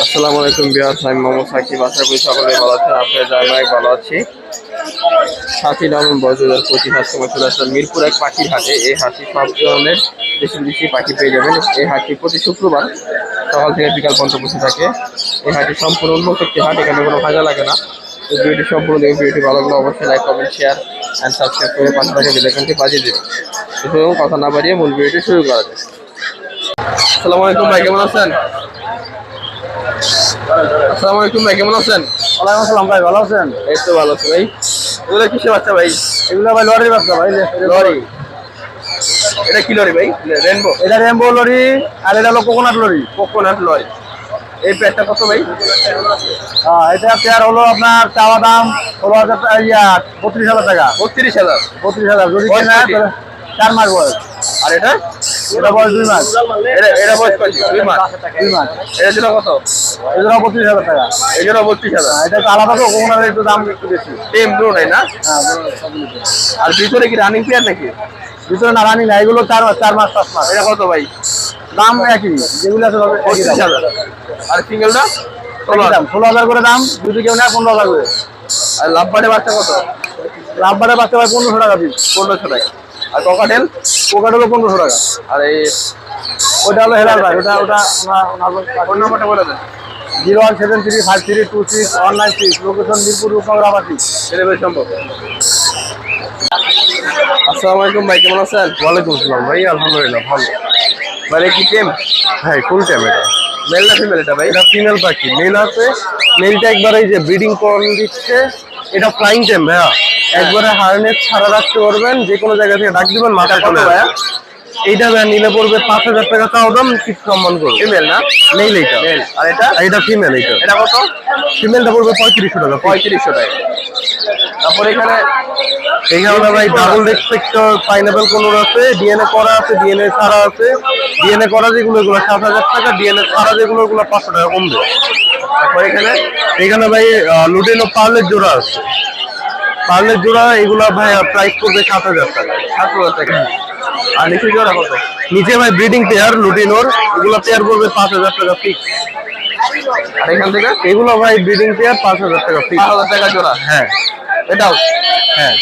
আসসালামু আলাইকুম ভিউয়ার্স, আমি মোহাম্মদ সাকিব। আশা করি সকলে ভালো আছেন। আপনারা অনেক ভালো আছি। 7ই নভেম্বর 2025 আজ সময় চলে আসলাম মিরপুর এক পাখির হাটে। এই হাটে সব ধরনের দেশি বিদেশি পাখি পেয়ে যাবেন। এই হাটটি প্রতি শুক্রবার সকাল থেকে বিকাল পর্যন্ত বসে থাকে। এই হাটটি সম্পূর্ণ উন্মুক্ত একটি হাট, এখানে কোনো ভাজা লাগে না। তো ভিডিওটি সম্পূর্ণ দেখে ভিডিওটি ভালো লাগলে অবশ্যই like, comment, share and subscribe করে পাশে থাকা বেল আইকনটি বাজিয়ে দেবেন। তো কথা না বাড়িয়ে মূল ভিডিওটি শুরু করা যায়। আসসালামু আলাইকুম ভাই, কেমন আছেন? আসসালামু আলাইকুম ভাই, কেমন আছেন? ওয়ালাইকুম আসসালাম ভাই, ভালো আছেন? এই তো ভালো আছি ভাই। এগুলো কিসের বাচ্চা ভাই? এগুলো ভাই লরির বাচ্চা ভাই। লরি? এটা কি লরি ভাই? রেনবো? এটা রেনবো লরি আর এটা হলো কোকোনাট লরি। Coconut lorry. এই প্যাডটা কত ভাই? এটা পেয়ার হলো আপনার চাওয়া দাম 32,000 টাকা। 32,000? 32,000 যদি কেনা 4 মাস বয়স। আর এটা? এটা বয়স 2 মাস। এটা বয়স কত? 2 মাস। 2 মাস। এটা জন্য কত? এটা 32,000 টাকা। এই জন্য 32,000? এটা তো আলাদা, তো কোকোনাটের একটু দাম একটু বেশি। টেম ব্রো নাই না? হ্যাঁ। আর ভিতরে কি রানিং পেয়ার নাকি? ভিতরে না রানিং না, এগুলো 4 মাস 5 মাস। এটা কত ভাই? দাম একই, যেগুলো আছে 35,000। আর সিঙ্গেলটা? 16,000 করে দাম, যদি কেউ নেয় 15,000 করে। আর লাভবারের বাচ্চা কত? লাভবারের বাচ্চা ভাই 1500 টাকা পিস। 1500 টাকা। আর ককাটেল? কোকাট হলো 1500 টাকা। আর এই ওটা হলো হেলাল ভাই, ওটা ফোন নাম্বারটা বলে দেন। 01735326196, লোকেশন মিরপুর রূপনগর আবাসিক। ডেলিভারি সম্ভব? আসসালামু আলাইকুম ভাই, কেমন আছেন? ওয়ালাইকুম আসসালাম ভাই, আলহামদুলিল্লাহ ভালো। মানে কি টেম? হ্যাঁ, ফুল টাইম। এটা মেল না ফিমেল এটা ভাই? এটা ফিমেল পাখি, মেল আছে। মেলটা একবার এই যে ব্রিডিং করন দিচ্ছে। এটা ফ্লাইং টাইম ভাইয়া, একবারে হারনেস ছাড়া রাখতে পারবেন, যে কোনো জায়গা থেকে ডাক দিবেন মাথা কত ভাইয়া? এইটা ভাইয়া নিলে পড়বে 5,000 টাকা চাও দাম, কিছু সম্মান করবে। ফিমেল না? মেল এইটা। মেল। আর এটা? এটা ফিমেল। এটা কত? ফিমেলটা পড়বে 3500 টাকা। 3500 টাকা। তারপর এখানে ভাই ডাবল রেসপেক্টর পাইনাপেল কোনোর আছে, ডিএনএ করা আছে, ডিএনএ ছাড়া আছে। ডিএনএ করা যেগুলো, এগুলো 7,000 টাকা, ডিএনএ ছাড়া যেগুলো, এগুলো 500 টাকা কমবে। তারপর এখানে ভাই লুটিনো পার্লের জোড়া আছে। পার্লের জোড়া এগুলো ভাই প্রাইস করবে 7,000 টাকা। 7,000 টাকা। আর নিচে জোড়া কত? নিচে ভাই ব্রিডিং পেয়ার লুটিনোর, এগুলো পেয়ার করবে 5,000 টাকা ফিক্স। আর এখান থেকে এগুলো ভাই ব্রিডিং পেয়ার 5,000 টাকা ফিক্স। 5,000 টাকা জোড়া? হ্যাঁ। এটাও? হ্যাঁ।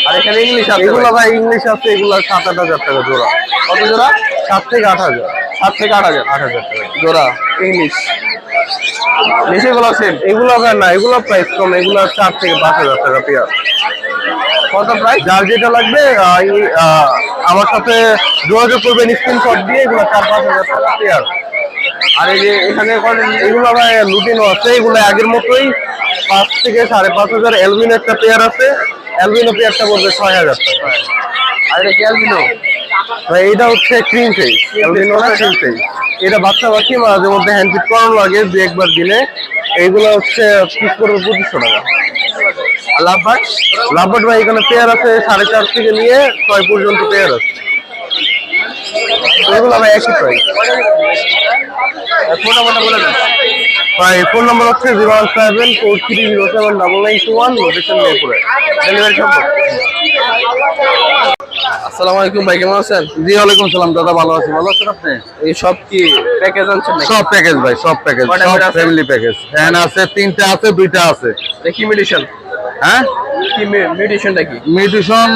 আর এখানে ইংলিশ আছে? এগুলো ভাই ইংলিশ আছে, এগুলো 7-8 টাকা জোড়া। কত জোড়া? 7 থেকে 8,000। 7 থেকে 8,000? 8,000 টাকা জোড়া ইংলিশ। নিচেগুলো সেম? এগুলো ভাই না, এগুলো প্রাইস কম, এগুলো 4 থেকে 5,000 টাকা পেয়ার। কত প্রাইস? যার যেটা লাগবে আমার সাথে যোগাযোগ করবেন স্ক্রিনশট দিয়ে, এগুলো 4-5,000 টাকা পেয়ার। আর এই যে এখানে এগুলো ভাই লুটিনো আছে, এগুলো আগের মতোই 5 থেকে 5,500। অ্যালবিনো একটা পেয়ার আছে, অ্যালবিনো পেয়ারটা পড়বে 6,000 টাকা। আর এটা কি অ্যালবিনো? ভাই এটা হচ্ছে ক্রিম ফেস, অ্যালবিনো না, ক্রিম ফেস। এটা বাচ্চা পাখি, মাঝে মধ্যে হ্যান্ড ফিট করানো লাগে 2-1 দিনে। এইগুলো হচ্ছে পিস করবে 2500 টাকা। আর লাভবার্ড? লাভবার্ড ভাই এখানে পেয়ার আছে 4.5 থেকে নিয়ে 6 পর্যন্ত পেয়ার আছে। এগুলো ভাই একই প্রাইস। ফোন নাম্বারটা বলে দেন ভাই। ফোন নাম্বার হচ্ছে 01743079921, লোকেশন মিরপুরে। ডেলিভারি সম্ভব? আসসালামু আলাইকুম ভাই, কেমন আছেন? জি ওয়ালাইকুম সালাম দাদা, ভালো আছি। ভালো আছেন আপনি? এই সব কি প্যাকেজ আনছেন নাকি? সব প্যাকেজ ভাই, সব প্যাকেজ, কয়টা সব করে আছে? Family package. ফ্যান আছে 3টা আছে, 2টা আছে। দেখি মিউটেশন। হ্যাঁ, কি মিউটেশনটা কি? মিউটেশন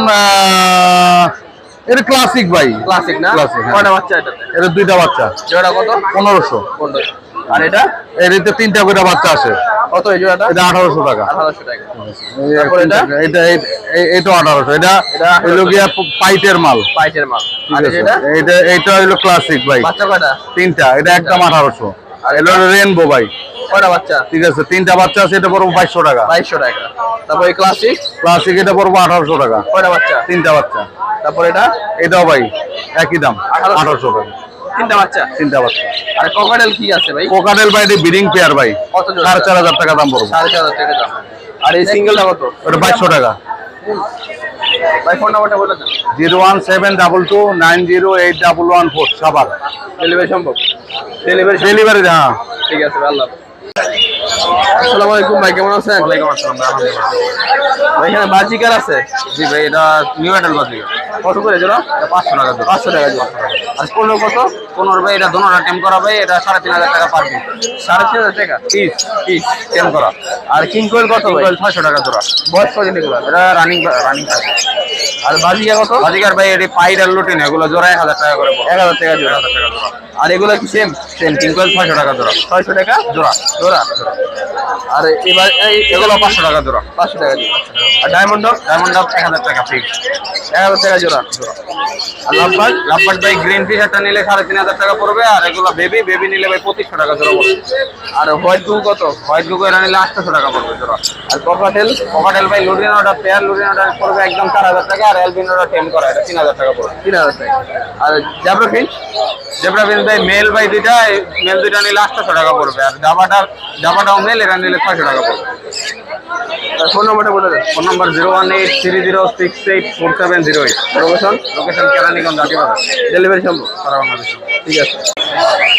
এটা ক্লাসিক ভাই। ক্লাসিক না? ক্লাসিক। কয়টা বাচ্চা এটাতে? এটা 2টা বাচ্চা। জোড়া কত? 1500। 1500। আর এটা? এটাতে 3টা করে বাচ্চা আছে। কত এই জোড়াটা? এটা 1800 টাকা। 1800 টাকা। তারপর এটা? এটা 1800। এটা হলো গিয়া পাইটের মাল। পাইটের মাল। আর এটা? এটা হলো ক্লাসিক ভাই। বাচ্চা কয়টা? 3টা। এটা একদম 1800। আর এটা হলো রেনবো ভাই। কয়টা বাচ্চা? ঠিক আছে, 3টা বাচ্চা আছে, এটা পড়বো 2200 টাকা। 2200 টাকা। তারপর এই ক্লাসিক? ক্লাসিক এটা পড়বো 1800 টাকা। কয়টা বাচ্চা? 3টা বাচ্চা। তারপর এটা? এটাও ভাই একই দাম, 1800 টাকা। 3টা বাচ্চা? 3টা বাচ্চা। আর কোকাটেল কি আছে ভাই? কোকাটেল ভাই এটা ব্রিডিং পেয়ার ভাই, কত জোড়া? 4,500 টাকা দাম পড়বে। 4,500 টাকা দাম। আর এই সিঙ্গেলটা কত? ওটা 2200 টাকা। ভাই ফোন নাম্বারটা বলে দেন। 01722908114 সাভার। ডেলিভারি সম্ভব? ডেলিভারি। হ্যাঁ, ঠিক আছে ভাই, আল্লাহ হাফেজ। আসসালামু আলাইকুম ভাই, কেমন আছেন? ওয়ালাইকুম আসসালাম, আলহামদুলিল্লাহ। ভাই এখানে বাজিকার আছে? জি ভাই, এটা নিউ অ্যাডাল বাজিকার। কত করে জোড়া? এটা 500 টাকা জোড়া। 500 টাকা জোড়া। আর পনেরো কত? 15 ভাই, এটা দোনোটা টেম করা ভাই, এটা 3500 টাকা পার পিস। 3500 টাকা পিস পিস টেম করা। আর কিং কোয়েল কত ভাই? 600 টাকা জোড়া। বয়স কত এগুলো? এটা রানিং থাকে। আর বাজিকা কত? বাজিকার ভাই, এটি পাইড আর লুটিন, এগুলো জোড়া 1000 টাকা করে পড়ে। 1000 টাকা জোড়া। 1000 টাকা জোড়া। আর এগুলো কি সেম? সেম কিং কোয়েল 600 টাকা জোড়া। 600 টাকা জোড়া। জোড়া। আর এবার এগুলো 500 টাকা জোড়া। 500 টাকা জোড়া। আর ডায়মন্ড ডগ? ডায়মন্ড ডাব 1000 টাকা ফিক্স। 1000 টাকা জোড়া। আর লাভবার্ড? লাভবার্ড ভাই গ্রিন ফিশ একটা নিলে 3500 টাকা পড়বে, আর এগুলো বেবি নিলে ভাই 2500 টাকা জোড়া পড়বে। আর হোয়াইট ব্লু কত? হোয়াইট ব্লু এরা নিলে 800 টাকা পড়বে জোড়া। আর ককাটেল? ককাটেল ভাই লুটিনোটা পেয়ার, লুটিনোটা পড়বে একদম 4000 টাকা, আর অ্যালবিনোটা টেম করা, এটা 3000 টাকা পড়বে। 3000 টাকা। আর জাবরা ফিশ? জেব্রা ফিশ ভাই মেল ভাই মেল দুইটা নিলে 800 টাকা পড়বে, আর জাবাটাও মেল, এরা নিলে 600 টাকা পড়বে। আর ফোন নাম্বারটা বলে দেন। Phone number 01830684708। Location? Location Keraniganj, Adibazar. Delivery সম্ভব? সারা বাংলাদেশ। ঠিক আছে।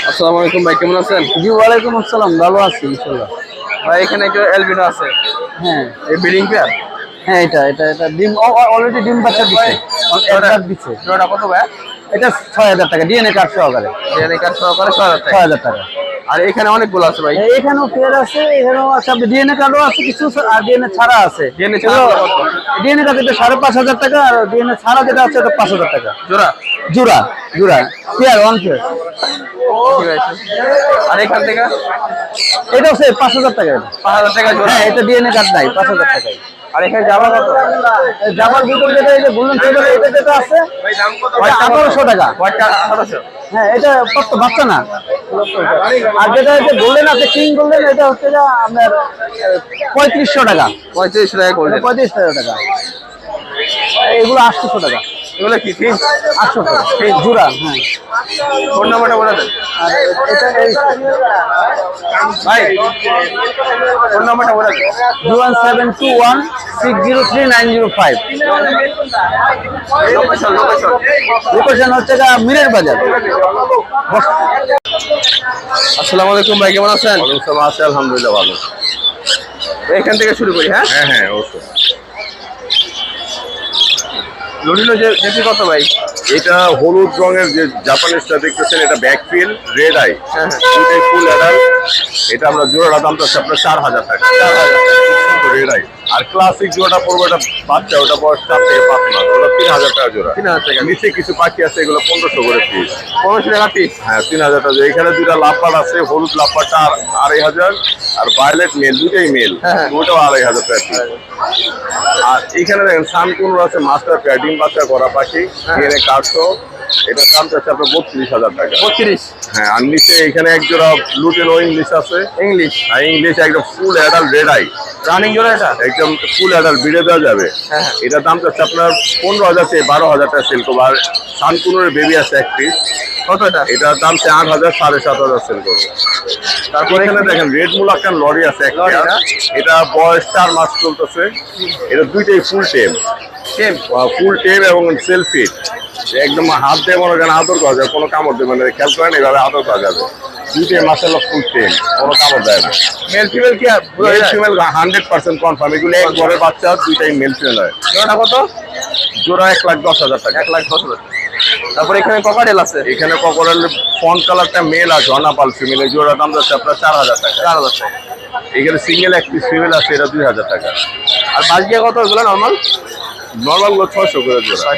আসসালামু আলাইকুম ভাই, কেমন আছেন? জি ওয়ালাইকুম আসসালাম, ভালো আছি ইনশাল্লাহ। ভাই এখানে একটা অ্যালবিনো আছে, হ্যাঁ এই ব্রিডিং পেয়ার? হ্যাঁ, এটা ডিম অলরেডি ডিম বাচ্চা দিচ্ছে, একবার দিচ্ছে। জোড়া কত ভাই? এটা 6000 টাকা ডিএনএ কার্ড সহকারে। ডিএনএ কার্ড সহকারে 6000 টাকা। 6000 টাকা। আর এখানে অনেকগুলো আছে ভাই। এখানেও পেয়ার আছে, এখানেও আছে, ডিএনএ কার্ডও আছে কিছু, আর ডিএনএ ছাড়া আছে। ডিএনএ ছাড়া কত? ডিএনএ কার্ড এটা 5500 টাকা, আর ডিএনএ ছাড়া যেটা আছে এটা 5000 টাকা জোড়া? জোড়া। Pair one pair. ঠিক আছে। আর এখান থেকে এটাও সে 5000 টাকা। 5000 টাকা জোড়া। হ্যাঁ, এটা ডিএনএ কার্ড নাই, 5000 টাকায়। আর এখানে জামা কত? জামার ভিতর যেটা এই যে গোল্ডেন টেবিল, এটা যেটা আছে এটা 1800 টাকা। হোয়াইটটা 1800। হ্যাঁ, এটা কত বাচ্চা না। আর যেটা হচ্ছে গোল্ডেন আছে, কিং গোল্ডেন, এটা হচ্ছে যে আপনার 3500 টাকা। 35 টাকা গোল্ডেন। 35,000 টাকা। এগুলো 800 টাকা। এগুলো কি ফিশ? 800 টাকা জোড়া। হ্যাঁ। ফোন নাম্বারটা বলে দেন আর এটা এই ভাই। ফোন নাম্বারটা বলে দেন। 01721603905। লোকেশন? লোকেশন হচ্ছে মিরের বাজার। আসসালামু আলাইকুম ভাই, কেমন আছেন? আছে আলহামদুলিল্লাহ, ভালো। এখান থেকে শুরু করি। হ্যাঁ, হ্যাঁ অবশ্যই। লুটিনো জেপি কত ভাই? এটা হলুদ রঙের যে জাপানিজটা দেখতেছেন, এটা ব্যাকফিল রেড আই, হ্যাঁ। দুটাই ফুল অ্যাডাল্ট। এটা আমরা জোড়াটা দাম চাচ্ছি আপনার 4000 টাকা। Red eye. আর ক্লাসিক জোড়াটা পড়বে, এটা বাচ্চা, ওটা বয়স 4 থেকে 5 মাস, ওটা 3000 টাকা জোড়া। 3000 টাকা। নিচে কিছু পাখি আছে, এগুলো 1500 করে পিস। 1500 টাকা পিস। হ্যাঁ, 3000 টাকা। এখানে দুইটা লাভবার্ড আছে, হলুদ লাভবার্ডটা 2500, আর ভায়োলেট মেল, দুটাই মেল, হ্যাঁ। ওটাও 2500 টাকা পিস। আর এখানে দেখেন সানকুনুর আছে, মাস্টার পেয়ার, ডিম বাচ্চা করা পাখি, ডিএনএ কার্ডসহ। এটা দাম চাচ্ছে আপনার 32,000 টাকা। 32? হ্যাঁ, আর নিচে এখানে এক জোড়া লুটেন ইংলিশ আছে। ইংলিশ? হ্যাঁ, ইংলিশ একদম full adult red eye, running জোড়া এটা? একদম ফুল অ্যাডাল্ট, বিড়ে দেওয়া যাবে। হ্যাঁ। এটার দাম চাচ্ছে আপনার 15000 থেকে 12000 টাকা সেল করবো। আর সানকুনুরের বেবি আছে এক পিস, কত এটা? এটার দাম 4000, 7500 সেল করবো। তারপরে এখানে দেখেন রেড মুলাক্কান লরি আছে একটা, লরি না? এটা বয়স 4 মাস চলতেছে। এটা দুইটাই ফুল টেম, এবং সেলফি, একদম হাত দিয়ে মনে করেন আদর করা যায়, কোনো কামড় দেবে না, খেয়াল করেন এইভাবে আদর করা যাবে। দুইটাই মাসাল্লাহ ফুল টেম, কোনো কামড় দেয় না। মেল ফিমেল কি আর বোঝা যায়? ফিমেল 100% কনফার্ম, এগুলো এক ঘরের বাচ্চা, দুইটাই মেল ফিমেল হয়। জোড়া কত? জোড়া 1,10,000 টাকা। 1,10,000। তারপরে এখানে ককাটেল আছে? এখানে ককরেল ফন কালারটা মেল আছে, অনাপাল ফিমেল, এই জোড়া দাম যাচ্ছে আপনার 4000 টাকা। 4000 টাকা। এখানে সিঙ্গেল এক পিস ফিমেল আছে, এটা 2000 টাকা। আর বাজিয়া কত এগুলো নরমাল? নর্মাল গুলো 600 করে জোড়া।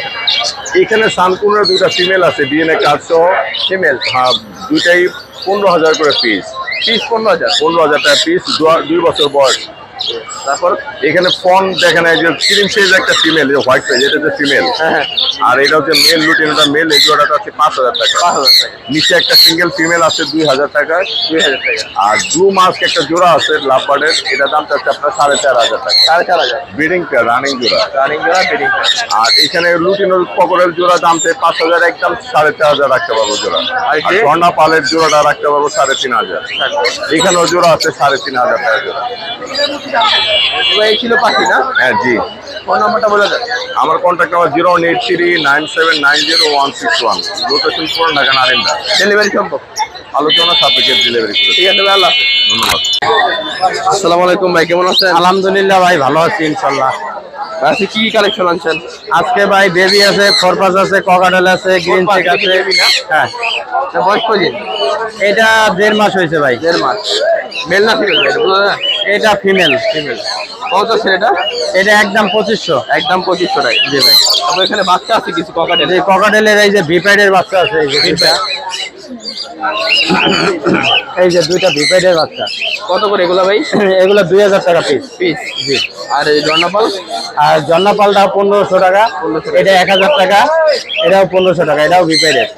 এখানে সানকুনের দুইটা ফিমেল আছে, ডিএনএ কার্ড সহ ফিমেল? হ্যাঁ, দুইটাই 15000 করে পিস। পিস 15000? 15000 টাকা পিস, 2 বছর বয়স। তারপর এখানে ফন দেখেন, এই যে ক্রিম শেড একটা ফিমেল, যে হোয়াইট সাইজ, এটা হচ্ছে ফিমেল। হ্যাঁ। আর এটা হচ্ছে মেল লুটিন, এটা মেল, এই জোড়াটা হচ্ছে 5000 টাকা। 5000 টাকা। নিচে একটা সিঙ্গেল ফিমেল আছে 2000 টাকা। 2000 টাকা। আর ব্লু মাস্ক একটা জোড়া আছে লাভবার্ডের, এটা দাম চাচ্ছে আপনার 4500 টাকা। 4500? ব্রিডিং পেয়ার, রানিং জোড়া। রানিং জোড়া, ব্রিডিং। আর এখানে লুটিনোর পকরের জোড়া দাম চাই 5000, একদম 4500 রাখতে পারবো জোড়া। আর ঝর্ণা পালের জোড়াটা রাখতে পারবো 3500। এখানেও জোড়া আছে 3500 টাকা জোড়া। এই ছিল পাখি না? হ্যাঁ জি। ফোন নাম্বারটা বলে দেন। আমার কন্ট্যাক্ট নাম্বার 01839790161, লোকেশন পুরান ঢাকা, নারিন্দা। ডেলিভারি সম্ভব? আলোচনা সাপেক্ষে ডেলিভারি করে ঠিক আছে ভাই, আল্লাহ হাফেজ। ধন্যবাদ। আসসালামু আলাইকুম ভাই, কেমন আছেন? আলহামদুলিল্লাহ ভাই, ভালো আছি ইনশাল্লাহ। আজকে কি কি কালেকশন আনছেন? আজকে ভাই বেবি আছে, খরপাস আছে, ককাটেল আছে, গ্রিন চেক আছে। বেবি না? হ্যাঁ, বয়স কদিন? এটা 1.5 মাস হয়েছে ভাই। 1.5 মাস। মেল না ফিমেল ভাই, বুঝলেন না? এটা ফিমেল। ফিমেল। কত আছে এটা? এটা একদম 2500। একদম 2500 টাকা। জি ভাই। তারপর এখানে বাচ্চা আছে কিছু ককাটেল। এই ককাটেলের এই যে ভিপ্যাডের বাচ্চা আছে, এই যে দুইটা। এই যে দুইটা ভিপ্যাডের বাচ্চা। কত করে এগুলা ভাই? এগুলো 2000 টাকা পিস। পিস। জি। আর এই জর্নাপাল? আর জন্নাপালটা 1500 টাকা। এটা 1000 টাকা। এটাও 1500 টাকা। এটাও ভিপ্যাডের।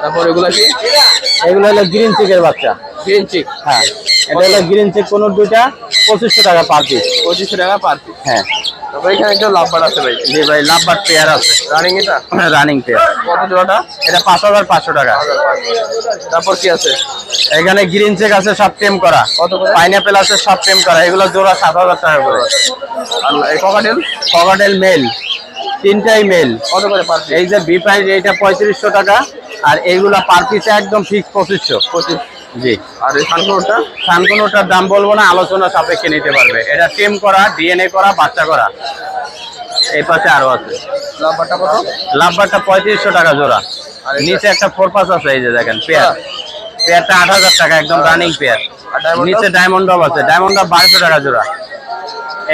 তারপর এগুলা কি? এগুলো হলো গ্রিন চিকের বাচ্চা। Green cheek. হ্যাঁ, এটা হলো গ্রিন চিক, কোন দুইটা 2500 টাকা পার পিস। 2500 টাকা পার পিস। হ্যাঁ। তারপর এখানে একটা লাভবার আছে ভাই। জি ভাই, লাভবার পেয়ার আছে। রানিং এটা? Running pair. কত জোড়াটা? এটা 5500 টাকা। তারপর কি আছে? এখানে গ্রিন চেক আছে, সব টেম করা। কত করে? পাইনাপেল আছে, সব টেম করা। এগুলো জোড়া 7000 টাকা করে। আর এই ককাটেল? ককাটেল মেল, তিনটাই মেল। কত করে পার পিস? এই যে বি প্রাইস, এইটা 3500 টাকা। আর এইগুলা পার পিসে একদম ফিক্স 2500। 25। জি। আর এই সানকোনটা? সানকোনোটার দাম বলবো না, আলোচনা সাপেক্ষে নিতে পারবে। এটা টেম করা, ডিএনএ করা, বাচ্চা করা। এই পাশে আরো আছে। লাভবারটা কত? লাভবারটা 3500 টাকা জোড়া। আর এটা? নিচে একটা ফোরপাস আছে, এই যে দেখেন পেয়ার। পেয়ারটা 8000 টাকা, একদম রানিং পেয়ার। আর ডায়মন্ড? নিচে ডায়মন্ড ডব আছে, ডায়মন্ড ডব 1200 টাকা জোড়া।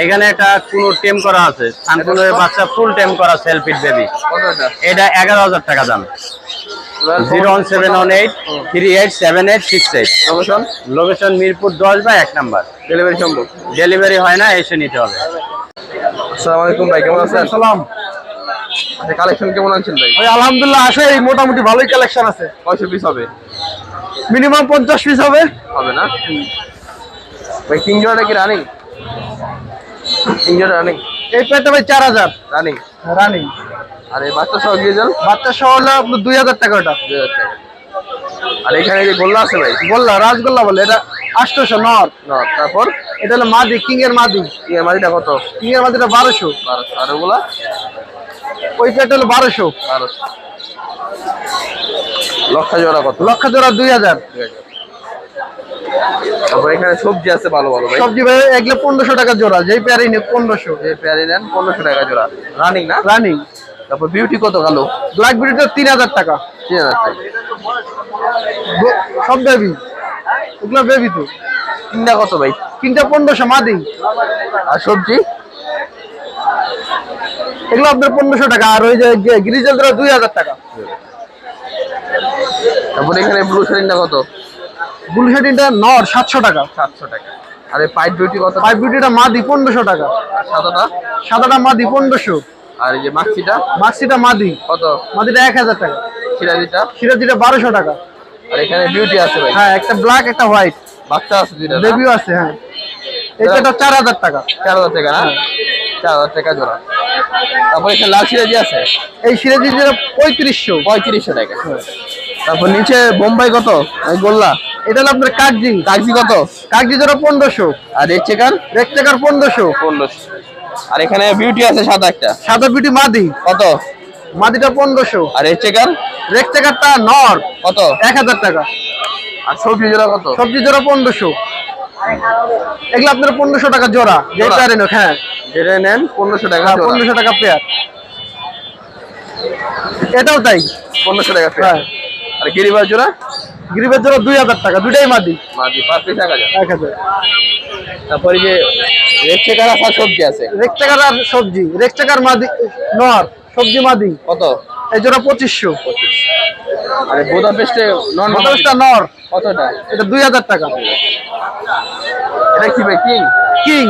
এখানে একটা কোনো টেম করা আছে, সানকুনের বাচ্চা ফুল টেম করা সেলফিট বেবি। কত এটা? এটা 11000 টাকা দাম। 01718 387868। Location? Location Mirpur 10/1 number. Delivery সম্ভব? ডেলিভারি হয় না, এসে নিতে হবে। আসসালামু আলাইকুম ভাই, কেমন আছেন? সালাম আচ্ছা, কালেকশন কেমন আনছেন ভাই? ভাই, আলহামদুলিল্লাহ আছে, এই মোটামুটি ভালোই কালেকশন আছে। কয়শো পিস হবে? মিনিমাম 50 পিস হবে। হবে না ভাই? কিং জোড়াটা কি রানিং? কিং জোড়া রানিং? এই পেয়ারটা ভাই 4000 রানিং। রানিং। আর এই বাচ্চা সহ দিয়ে যান বাচ্চা সহ হলো আপনার 2000 টাকা ওটা। 2000 টাকা। আর এখানে যে গোল্লা আছে ভাই? গোল্লা, রাজগোল্লা বলে, এটা 800 নর। না, তারপর এটা হলো মাদি, কিং এর মাদি। কি এর মাটিটা কত? কিং এর মাদিটা 1200। 1200। আর ওগুলা? ওই পেয়ারটা হলো 1200। 1200। লক্ষা জোড়া কত? লক্ষ জোড়া 2000। তারপর এখানে সবজি আছে ভালো ভালো ভাই। সবজি ভাই এগুলো 1500 টাকা জোড়া, যেই পেয়ারই নিয়ে 1500। যে পেয়ারি নেন 1500 টাকা জোড়া। রানিং না? রানিং। তারপর বিউটি কত কালো? ব্ল্যাক বিউটিটা 3000 টাকা। 3000 টাকা। সব বেবি, ওগুলো বেবি তো। কিংটা কত ভাই? কিংটা 1500 মাদি। আর সবজি? এগুলো আপনার 1500 টাকা। আর ওই যে গ্রিজেল 2000 টাকা। তারপর এখানে ব্লু শাড়িটা কত? ব্লু শার্টিনটা নর 700 টাকা। 700 টাকা। আর এই পাইপ বিউটি কত? পাইপ বিউটিটা মাদি 1500 টাকা। আর সাদাটা? সাদাটা মাদি 1500। আর এই যে মাক্সিটা মাক্সিটা মাদি, কত? মাদিটা 1000 টাকা। সিরাজিটা? সিরাজিটা 1200 টাকা। আর এখানে বিউটি আছে ভাই? হ্যাঁ, একটা ব্ল্যাক একটা হোয়াইট। বাচ্চা আছে দুইটা না? বেবিও আছে। হ্যাঁ, এটা 4000 টাকা। 4000 টাকা না? 4000 টাকা জোড়া। তারপর এখানে লাল সিরাজি আছে? এই সিরাজি যেটা 3500। 3500 টাকা। তারপর নিচে বোম্বাই কত? এই গোল্লা? এটা হলো আপনার কাগজি। কাগজি কত? কাগজি যেটা 1500। আর রেড চেকার? Red checker 1500। 1500। আর এখানে বিউটি আছে সাদা একটা? সাদা বিউটি মাদি, কত? মাদিটা 1500। আর রেড চেকার? রেড চেকারটা নর কত? 1000 টাকা। আর সবজি জোড়া কত? সবজি জোড়া 1500। এগুলো আপনার 1500 টাকা জোড়া, যে জোড়া? পেয়ারে নোক। হ্যাঁ, যেটা নেন 1500 টাকা জোড়া। 1500 টাকা পেয়ার। এটাও তাই, 1500 টাকা পেয়ার। হ্যাঁ। আর গিরিবাজ জোড়া? গ্রিপের জোড়া 2000 টাকা, দুটাই মাদি। মাদি পার পিস 1000। 1000। তারপরে যে রেড চেকার আছে আর সবজি আছে? রেড চেকার আর সবজি। রেড চেকার মাদি নর, সবজি মাদি। কত? এই জোড়া 2500। আর বুদাপেস্টে নন মডেলটা নর, কতটা? এটা 2000 টাকা। এটা কি ভাই? কিং? কিং,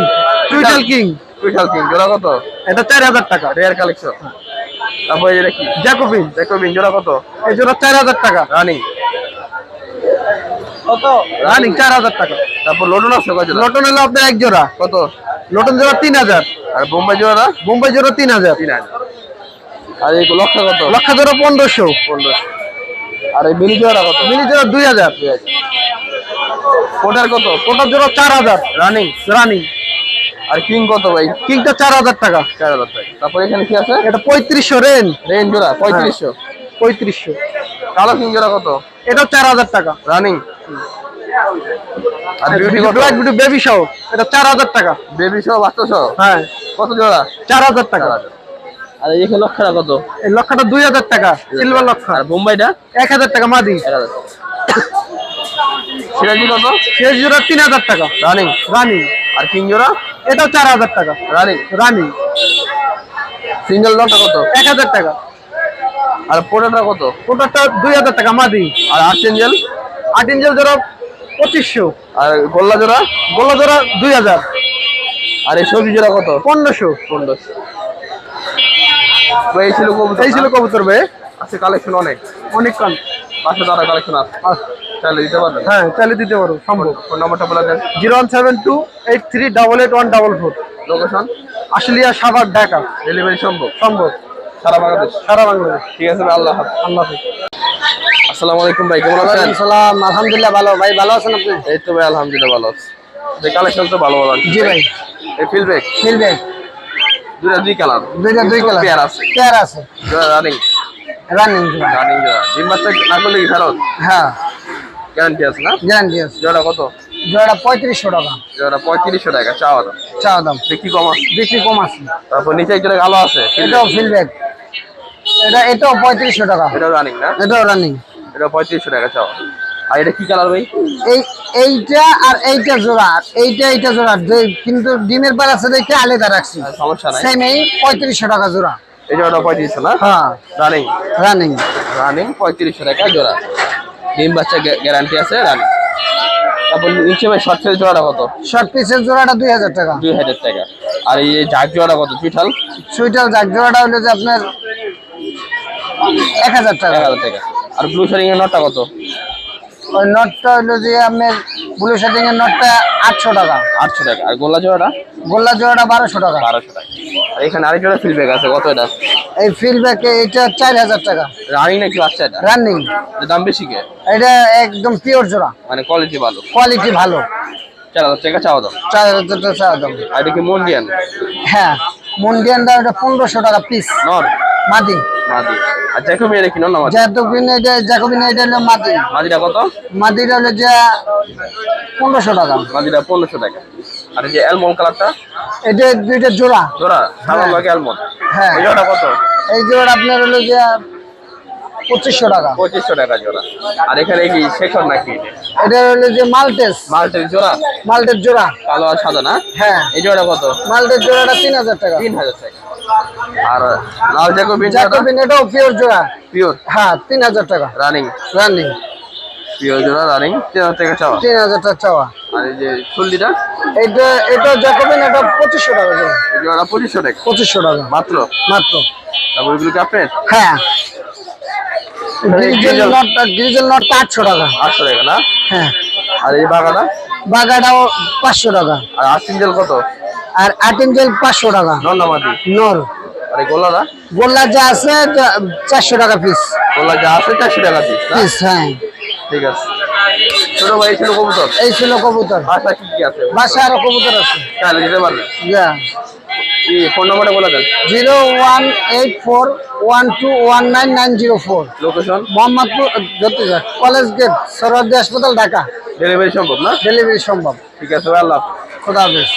টুইটাল কিং, টুইটাল কিং জোড়া কত? এটা 4000 টাকা। Rare collection. তারপরে এটা কি? জ্যাকোবিন, জ্যাকোবিন জোড়া কত? এই জোড়া 4000 টাকা। রানিং কত? রানিং 4000 টাকা। তারপর লোটন আছে কত জোড়া? লটন হলো আপনার এক জোড়া। কত? লটন জোড়া 3000। আর বোম্বাই জোড়া? বোম্বাই জোড়া 3000। 3000। আর এই লক্ষা কত? লক্ষা জোড়া 1500। 1500। আর এই মিনি জোড়া কত? মিনি জোড়া 2000। কোটার কত? কোটার জোড়া 4000 রানিং। রানিং। আর কিং কত ভাই? কিংটা 4000 টাকা। 4000 টাকা। তারপর এখানে কি আছে? এটা 3500 রেন। রেঞ্জ জোড়া 3500। 3500। কালো কিং জোড়া কত? এটা 4000 টাকা। রানিং। আর বিউটি কত? ব্ল্যাক বিউটি বেবি সহ এটা 4000 টাকা। বেবি সহ বাচ্চা সহ? হ্যাঁ। কত জোড়া? 4000 টাকা। আর এই যে লক্ষটা কত? এই লক্ষটা 2000 টাকা সিলভার লক্ষ। আর বোম্বাইটা 1000 টাকা মাদি। 1000। সিরাজি কত? শেষ জোড়া 3000 টাকা রানিং। রানিং। আর কিং জোড়া? এটাও 4000 টাকা রানিং। রানিং। সিঙ্গেল লটটা কত? 1000 টাকা। আর পোটাটা কত? ওটাটা 2000 টাকা মাদি। আর আর্চেঞ্জেল? আর্টিনজেল জোড়া 2500। আর গোল্লা জোড়া? গোলা জোড়া 2000। আর এই সবজি জোড়া কত? 1500। 1500। এই ছিল কবুতর। এই ছিল কবুতর ভাই। আছে কালেকশন অনেক অনেক কম। পাঁচশো টাকা কালেকশন আছে। তাহলে দিতে পারবেন? হ্যাঁ চালিয়ে দিতে পারো সম্ভব। ফোন নাম্বারটা বলে দেন। 017283888144। লোকেশন? আশুলিয়া সাভার ঢাকা। ডেলিভারি সম্ভব? সম্ভব। সারা বাংলাদেশ? সারা বাংলাদেশ। ঠিক আছে ভাই, আল্লাহ হাফেজ। আল্লাহ হাফেজ। আসসালামু আলাইকুম ভাই, কেমন আছেন? সালাম, আলহামদুলিল্লাহ ভালো। ভাই ভালো আছেন আপনি? এই তো ভাই আলহামদুলিল্লাহ ভালো আছি। এই কালেকশন তো ভালো ভালো আছে। জি ভাই। এই ফিলব্যাক ফিলব্যাক দুই কালার। দুই কালার পেয়ার আছে। পেয়ার আছে। জোড়া রানিং। রানিং রানিং জোড়া। ডিম বাচ্চা না করলে কি ফেরত? হ্যাঁ গ্যারান্টি আছে না? গ্যারান্টি আছে। জোড়া কত? জোড়া 3500 টাকা। জোড়া 3500 টাকা চাওয়া দাম। চা দাম বিক্রি কম আছে? বিক্রি কম আছে। তারপর নিচে একটা কালো আছে। এটাও ফিলব্যাক। এটাও 3500 টাকা। এটাও রানিং না? এটাও রানিং। এটা 3500 টাকা চাওয়া। আর এটা কি কালার ভাই? এইটা আর এইটা জোড়া, এইটা জোড়া কিন্তু ডিমের পার আছে দেখে আলাদা রাখছি। সমস্যা নাই। সেম এই 3500 টাকা জোড়া। এই জোড়াটা 3500 না? হ্যাঁ রানিং। রানিং। রানিং 3500 টাকা জোড়া। ডিম বাচ্চা গ্যারান্টি আছে রানিং। তারপর নিচে ভাই শর্ট সাইজ জোড়াটা কত? শর্ট পিসের জোড়াটা 2000 টাকা। 2000 টাকা। আর এই জাগ জোড়াটা কত? চুইঠাল? সুইটার জাগ জোড়াটা হলো যে আপনার 1000 টাকা। 1000 টাকা। আর ব্লু শারিং এর নটটা কত? ওই নটটা হলো যে আপনার ব্লু শার্টিং এর নটটা 800 টাকা। 800 টাকা। আর গোল্লা জোড়াটা? গোল্লা জোড়াটা 1200 টাকা। 1200 টাকা। আর এখানে আরেক জোড়া ফিলব্যাক আছে, কত এটা? এই ফিলব্যাকে এটা 4000 টাকা। রানিং নাকি বাচ্চা এটা? রানিং। এর দাম বেশি কে? এটা একদম পিওর জোড়া, মানে কোয়ালিটি ভালো। কোয়ালিটি ভালো। 4000 টাকা চাওয়া দাম। 4000 টাকা চা দাম। আর এটা কি মন্ডিয়ান? হ্যাঁ মুন্ডিয়ানটা এটা 1500 টাকা পিস। নর? মাদি। মাদি। আর জ্যাকোবি এটা কি নর না মাদি? জ্যাকোবিন এটা হলো মাদি। মাদিটা কত? মাদিটা হলো যে 1500 টাকা। মাদিটা 1500 টাকা। আর এই যে অ্যালমন্ড কালারটা? এটা দুইটা জোড়া। জোড়া সাদা লাগে অ্যালমন্ড। হ্যাঁ এই জোড়াটা কত? এই জোড়া আপনার হলো যে 2500 টাকা। 2500 টাকা জোড়া। আর এখানে কি শেখর নাকি? এটা হলো যে মাল্টেস। মাল্টের জোড়া? মাল্টের জোড়া। কালো আর সাদা না? হ্যাঁ এই জোড়াটা কত? মাল্টের জোড়াটা 3000 টাকা। 3000 টাকা। আর লাল জ্যাকোবিন জ্যাকোবিন এটাও পিওর জোড়া। পিওর? হ্যাঁ 3000 টাকা। রানিং। রানিং। পিওর জোড়া রানিং 3000 টাকা চাওয়া। 3000 টাকা চাওয়া। আর এই যে ফুলদিটা? এটা জ্যাকোবিন এটা 2500 টাকা জোড়া। এই জোড়াটা 2500 টাকা 2500 টাকা মাত্র? মাত্র। তারপর এগুলো কি আপনার? হ্যাঁ গ্রিজেল নটটা 800 টাকা। 800 টাকা না? হ্যাঁ। আর এই বাগাটা? বাগাটাও 500 টাকা। আর আর্সেঞ্জেল কত? আর আর্টিনজেল 500 টাকা। নর না মাদি? নর। আর এই গোল্লাটা? গোল্লা যা আছে 400 টাকা পিস। গোল্লা যা আছে 400 টাকা পিস না? পিস হ্যাঁ। ঠিক আছে। ছোট ভাই ছিল কবুতর? এই ছিল কবুতর। বাসা কি কি আছে? বাসায় আরো কবুতর আছে। তাহলে দিতে পারবেন? যা কি ফোন নাম্বারটা বলে দেন। 0184121990 লোকেশন? মোহাম্মদপুর জ্যোতিষা কলেজ গেট সরোয়ার্দী হাসপাতাল ঢাকা। ডেলিভারি সম্ভব না? ডেলিভারি সম্ভব। ঠিক আছে ভাই, আল্লাহ হাফেজ। খোদা হাফেজ।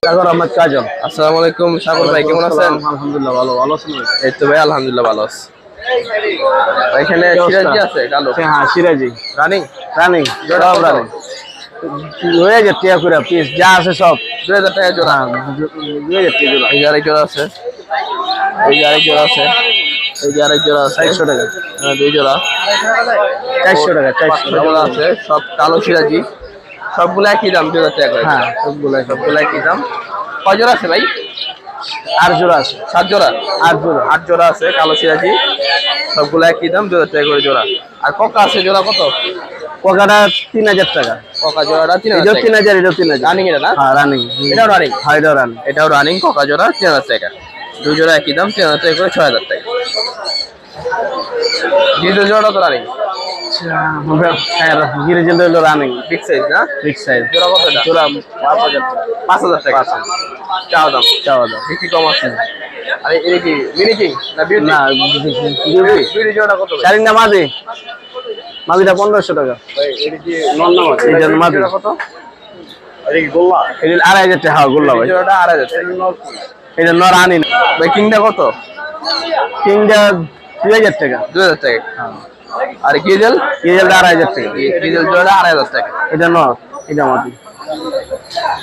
সাগর আহমদ কাজল। আসসালামু আলাইকুম সাগর ভাই, কেমন আছেন? আলহামদুলিল্লাহ ভালো। ভালো আছেন? এই তো ভাই আলহামদুলিল্লাহ ভালো আছি। এখানে সিরাজি আছে কালো? হ্যাঁ সিরাজি রানিং? রানিং। জোড়া সব রানিং। হয়ে যাচ্ছে করে পিস যা আছে সব 2000 টাকা জোড়া। হয়ে যাচ্ছে জোড়া। এই যে আরেক জোড়া আছে। এই যে আরেক জোড়া আছে। এই যে আরেক জোড়া আছে 400 টাকা। হ্যাঁ 2 জোড়া 400 টাকা। 500 জোড়া আছে। সব কালো সিরাজি, সবগুলো একই দাম 2000 টাকা করে। হ্যাঁ সবগুলো একই দাম। কয় জোড়া আছে ভাই? 8 জোড়া আছে। 7 জোড়া? 8 জোড়া। 8 জোড়া আছে কালো সিরাজি, সবগুলো একই দাম 2000 টাকা করে জোড়া। আর কোকা আছে জোড়া কত? কোকাটা 3000 টাকা। কোকা জোড়াটা 3000 এটা টাকা। 3000 এটা 3000 রানিং এটা না? হ্যাঁ রানিং। এটাও রানিং? হ্যাঁ এটা রানিং। এটাও রানিং। কোকা জোড়া 3000 টাকা। 2 জোড়া একই দাম 3000 টাকা করে 6000 টাকা। ডিজেল জোড়া তো রানিং? হ্যাঁ গিরিজেল হলো রানিং। বিগ সাইজ না? Big size. জোড়া কত এটা? জোড়া 5000 5000 টাকা চাও দাম। চাওয়া দাম। বিক্রি কম আছে। আরে এটা কি মিনি কিং না বিউটি? না বিউটি জোড়া কত? শারিং না মাঝে মাদিটা 1500 টাকা। ভাই এটা কি নর না মাদি? এটা মাদি। কত? এটা কি গোল্লা? এটা 2500 টাকা। হ্যাঁ গোল্লা ভাই। জোড়াটা 2500 এটা নর আনি না ভাই। কিংটা কত? কিংটা 2000 টাকা। 2000 টাকা। আর গিজেল? গিজেলটা 2500 টাকা। গিজেল জোড়াটা 2500 টাকা। এটা নর, এটা মাদি।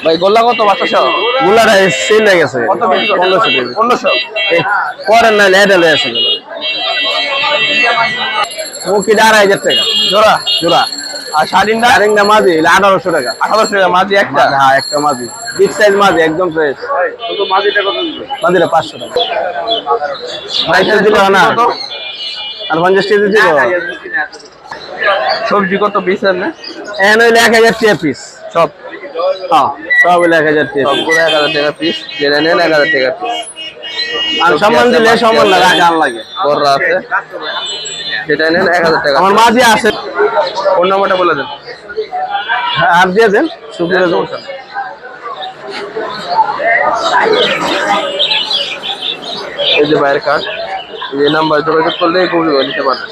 ভাই গোল্লা কত বাচ্চা সহ? গোল্লাটা সেল হয়ে গেছে। কত বিক্রি করছেন? 1500 টাকা। 1500। পরের না এটা লয়ে আছে। মুখিটা 2500 টাকা জোড়া। জোড়া। আর শাড়িটা? শাড়িটা মাদি 1800 টাকা। 1800 টাকা মাঝে একটা। হ্যাঁ একটা মাদি, বিগ সাইজ মাদি, একদম ফ্রেশ। শুধু মাদিটা কত দিবে? মাদিটা 500 টাকা। ভাই দিলে হয় না। কত? আর 50 টাকা দিলে সবজি কত পিস এর না? এন হইলে 1000 টাকা পিস সব হ্যাঁ, সব হইলে 1000 টাকা পিস। সবগুলো 1000 টাকা পিস। যেটা নেন 1000 টাকা পিস। আর সম্মান দিলে সম্মান লাগে, রাখান লাগে। বড়রা আছে সেটা নেন 1000 টাকা। আমার মাঝে আছে। ফোন নাম্বারটা বলে দেন। হ্যাঁ, আর দিয়ে দেন শুক্রিয়া। এই যে বাইরের কার্ড, এই নাম্বার যোগাযোগ করলে গুগল করে নিতে পারবেন।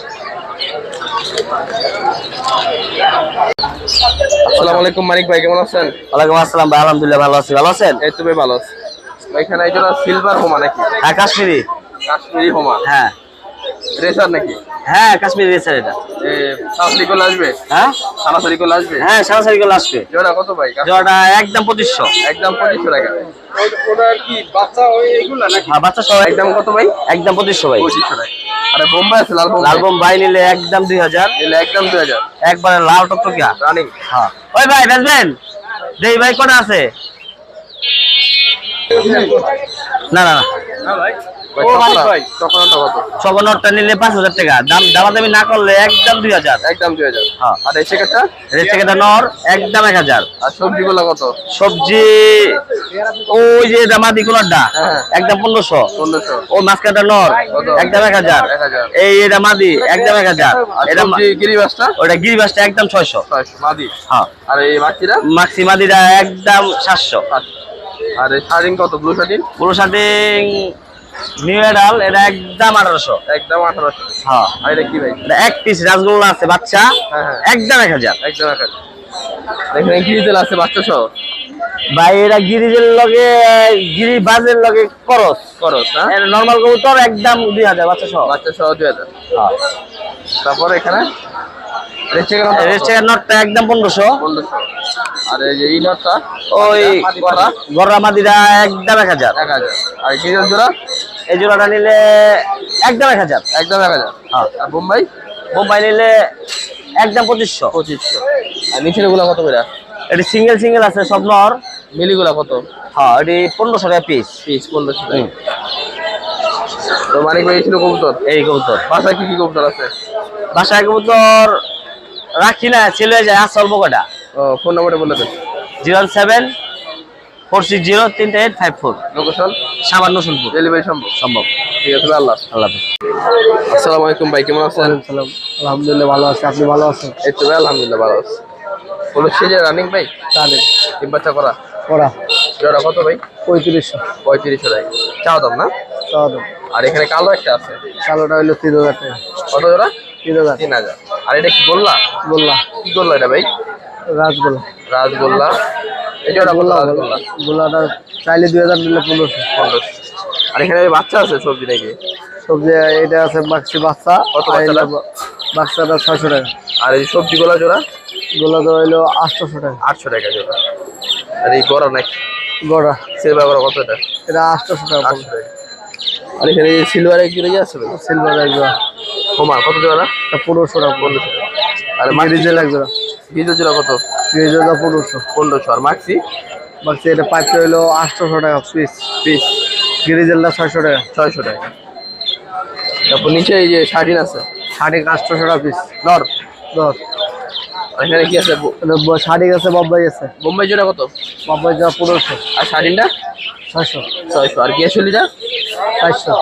আসসালামু আলাইকুম মানিক ভাই, কেমন আছেন? ওয়ালাইকুম আসসালাম ভাই, আলহামদুলিল্লাহ ভালো আছি। ভালো আছেন? এই তো ভাই ভালো আছি। ভাই এখানে এই জোড়া সিলভার হোমা নাকি? হ্যাঁ কাশ্মীরি। কাশ্মীরি হোমা হ্যাঁ রেসার নাকি? হ্যাঁ কাশ্মীরি রেসার এটা। সারাসারি করলে আসবে? হ্যাঁ সারাসারি করলে আসবে? হ্যাঁ সারাসারি গুলো আসবে। জোড়া কত ভাই? জোড়াটা একদম 2500। একদম 2500 টাকা। ওটা কি বাচ্চা এইগুলা নাকি? হ্যাঁ বাচ্চা সহ একদম কত ভাই? একদম 2500 ভাই। 2500 টাকা। আরে বোম্বাই আছে লাল বোম্বাই? লাল বোম্বাই নিলে একদম 2000। নিলে একদম 2000। একবারে লাল টকটকিয়া রানিং। হ্যাঁ। ওই ভাই বেচবেন? দেই ভাই কোটা আছে? না না না, চকনাটা কত? সবনরটা নিলে 5000 টাকা। দামাদামি না করলে একদম 2000। একদম 2000। হ্যাঁ। আর এই চেকারটা? রেচেকেটা নর একদম 1000। আর সবজিগুলো কত? সবজি ওই যে দামাদি গুলোটা হ্যাঁ। একদম 1500। 1500। ও মাছকাটা নর কত? একদম 1000। 1000। এই এটা মাদি একদম 1000। আর এটা সবজি গিরিবাসটা? ওটা গিরিবাসটা একদম 600। 600 মাদি। হ্যাঁ। আর এই মাছিরা? মাক্সি মাদিটা একদম 700। আর এই শাড়িং কত? ব্লু শাড়িং? পুরো শার্টিং নিউ এডাল এটা একদম 1800। একদম 1800। হ্যাঁ। আর এটা কি ভাই? এটা এক পিস রাসগোল্লা আছে বাচ্চা হ্যাঁ, হ্যাঁ। একদম 1000। একদম 1000। এখানে গিরিতেল আছে বাচ্চা সহ? ভাই এটা গিরিজের লগে গিরি বাজের লগে করস খরচ না? এটা নরমাল কবুতর একদম 2000 বাচ্চা সহ। বাচ্চা সহ 2000। হ্যাঁ। তারপরে এখানে রেস্টের রেস্টের নটটা একদম 1500। 1500। আর এই যে এই নটটা? ওই গড়া? গররা মাদিরা একদম 1000। 1000। আর গিজেল জোড়া? এই জোড়াটা নিলে একদম 1000। একদম 1000। হ্যাঁ। আর বোম্বাই? বোম্বাই নিলে একদম 2500। 2500। আর নিচের গুলা কত করে? এটি সিঙ্গেল সিঙ্গেল আছে সব নর। মিলিগুলা কত? হ্যাঁ এটি 1500 টাকা পিস। পিস 1500 টাকা। তো মানিক ভাই ছিল কবুতর। এই কবুতর বাসায় কি কি কবুতর আছে? বাসায় কবুতর রাখি না, ছেলে যায় আসল বকটা। ও ফোন নাম্বারটা বলে দেন। 074603854। লোকেশন? সামান্য শুনপুর। ডেলিভারি সম্ভব? সম্ভব। ঠিক আছে আল্লাহ। আল্লাহ হাফেজ। আসসালামু আলাইকুম ভাই, কেমন আছেন? সালাম, আলহামদুলিল্লাহ ভালো আছি। আপনি ভালো আছেন? এই তো ভাই আলহামদুলিল্লাহ ভালো আছি। হলো সে যে রানিং ভাই তাহলে ডিম বাচ্চা করা ওরা জোড়া কত ভাই? 3500 3500 টাকা। চাও দাম না? টাকা। আর এখানে কালো একটা আছে, কালোটা হইলো 3000 টাকা। কত জোড়া? 3000। 3000। আর এটা কি গোল্লা? গোল্লা কি গোল্লা এটা ভাই? রাজগোল্লা। রাজগোল্লা। এই জোড়া কত? রাজগোল্লা গোল্লাটা চাইলে 2000 দিলে 1500। 1500। আর এখানে ওই বাচ্চা আছে সবজি নাকি? সবজি এটা আছে মাক্সি বাচ্চা। কত আর বাচ্চাটা? বাচ্চাটা 600 টাকা। আর এই সবজি গোলা জোড়া? গোল্লাটা হইলো 800 টাকা। 800 টাকা জোড়া। আর এই গড়া নাকি? গড়া সিলভার গড়া কত এটা? এটা 800 টাকা। 800 টাকা। আর এখানে এই সিলভার এক জোড়া আছে ভাই? সিলভার এক জোড়া হোমা কত জোড়া? 1500 টাকা। 1500 টাকা। আর রিজেল এক জোড়া। বীজের জোড়া কত? রিজেলটা 1500। 1500। আর মাক্সি? বাকি এটা পাইপটা হইলো 800 টাকা পিস। পিস রিজেলটা 600 টাকা। 600 টাকা। তারপর নিচে এই যে শার্টিন আছে, শাড়ি 800 টাকা পিস। নর। 10। আর এখানে কি আছে? শাড়ি আছে, বব্বাই আছে। বোম্বাই জোড়া কত? বব্বাই যা 1500। আর শার্টিনটা? 600। 600। আর গিয়াশলিটা? 400।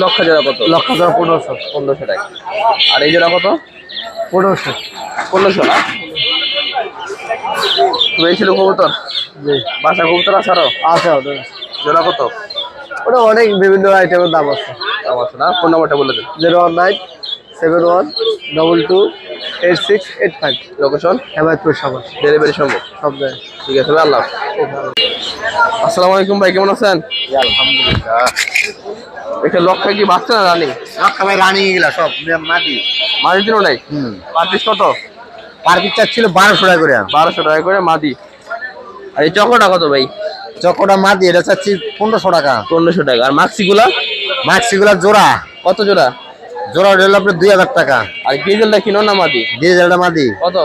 লক্ষ জোড়া কত? লক্ষ টাকা 1500। 1500 টাকা। আর এই জোড়া কত? 1500। 1500 না? তুমি এই ছিল কবুতর? জি বাসা কবুতর আছে আরো? আছে ওদের। জোড়া কত? ওটা অনেক বিভিন্ন আইটেমের দাম আছে। দাম আছে না? ফোন নাম্বারটা বলে দেন। 019 71228685। লোকেশন হেমায়তপুর সবার ডেলিভারি সম্ভব। সব জায়গায়। ঠিক আছে ভাই, আল্লাহ হাফেজ। আসসালামু আলাইকুম ভাই, কেমন আছেন? আলহামদুলিল্লাহ। এটা লক্ষা কি বাচ্চা না রানিং? সবাই রানিং এগুলা সব মাটি। মাদি দিনও নাই? পার পিস কত? পার পিস চাচ্ছিল 1200 টাকা করে। 1200 টাকা করে মাদি। আর এই চকোটা কত ভাই? চকোটা মাটি এটা চাচ্ছি 1500 টাকা। 1500 টাকা। আর মাক্সিগুলা? মাক্সিগুলা জোড়া কত জোড়া? জোড়া হলো আপনার 2000 টাকা। আর ডিজেলটা কিনো না মাদি? ডিজেলটা মাটি কত?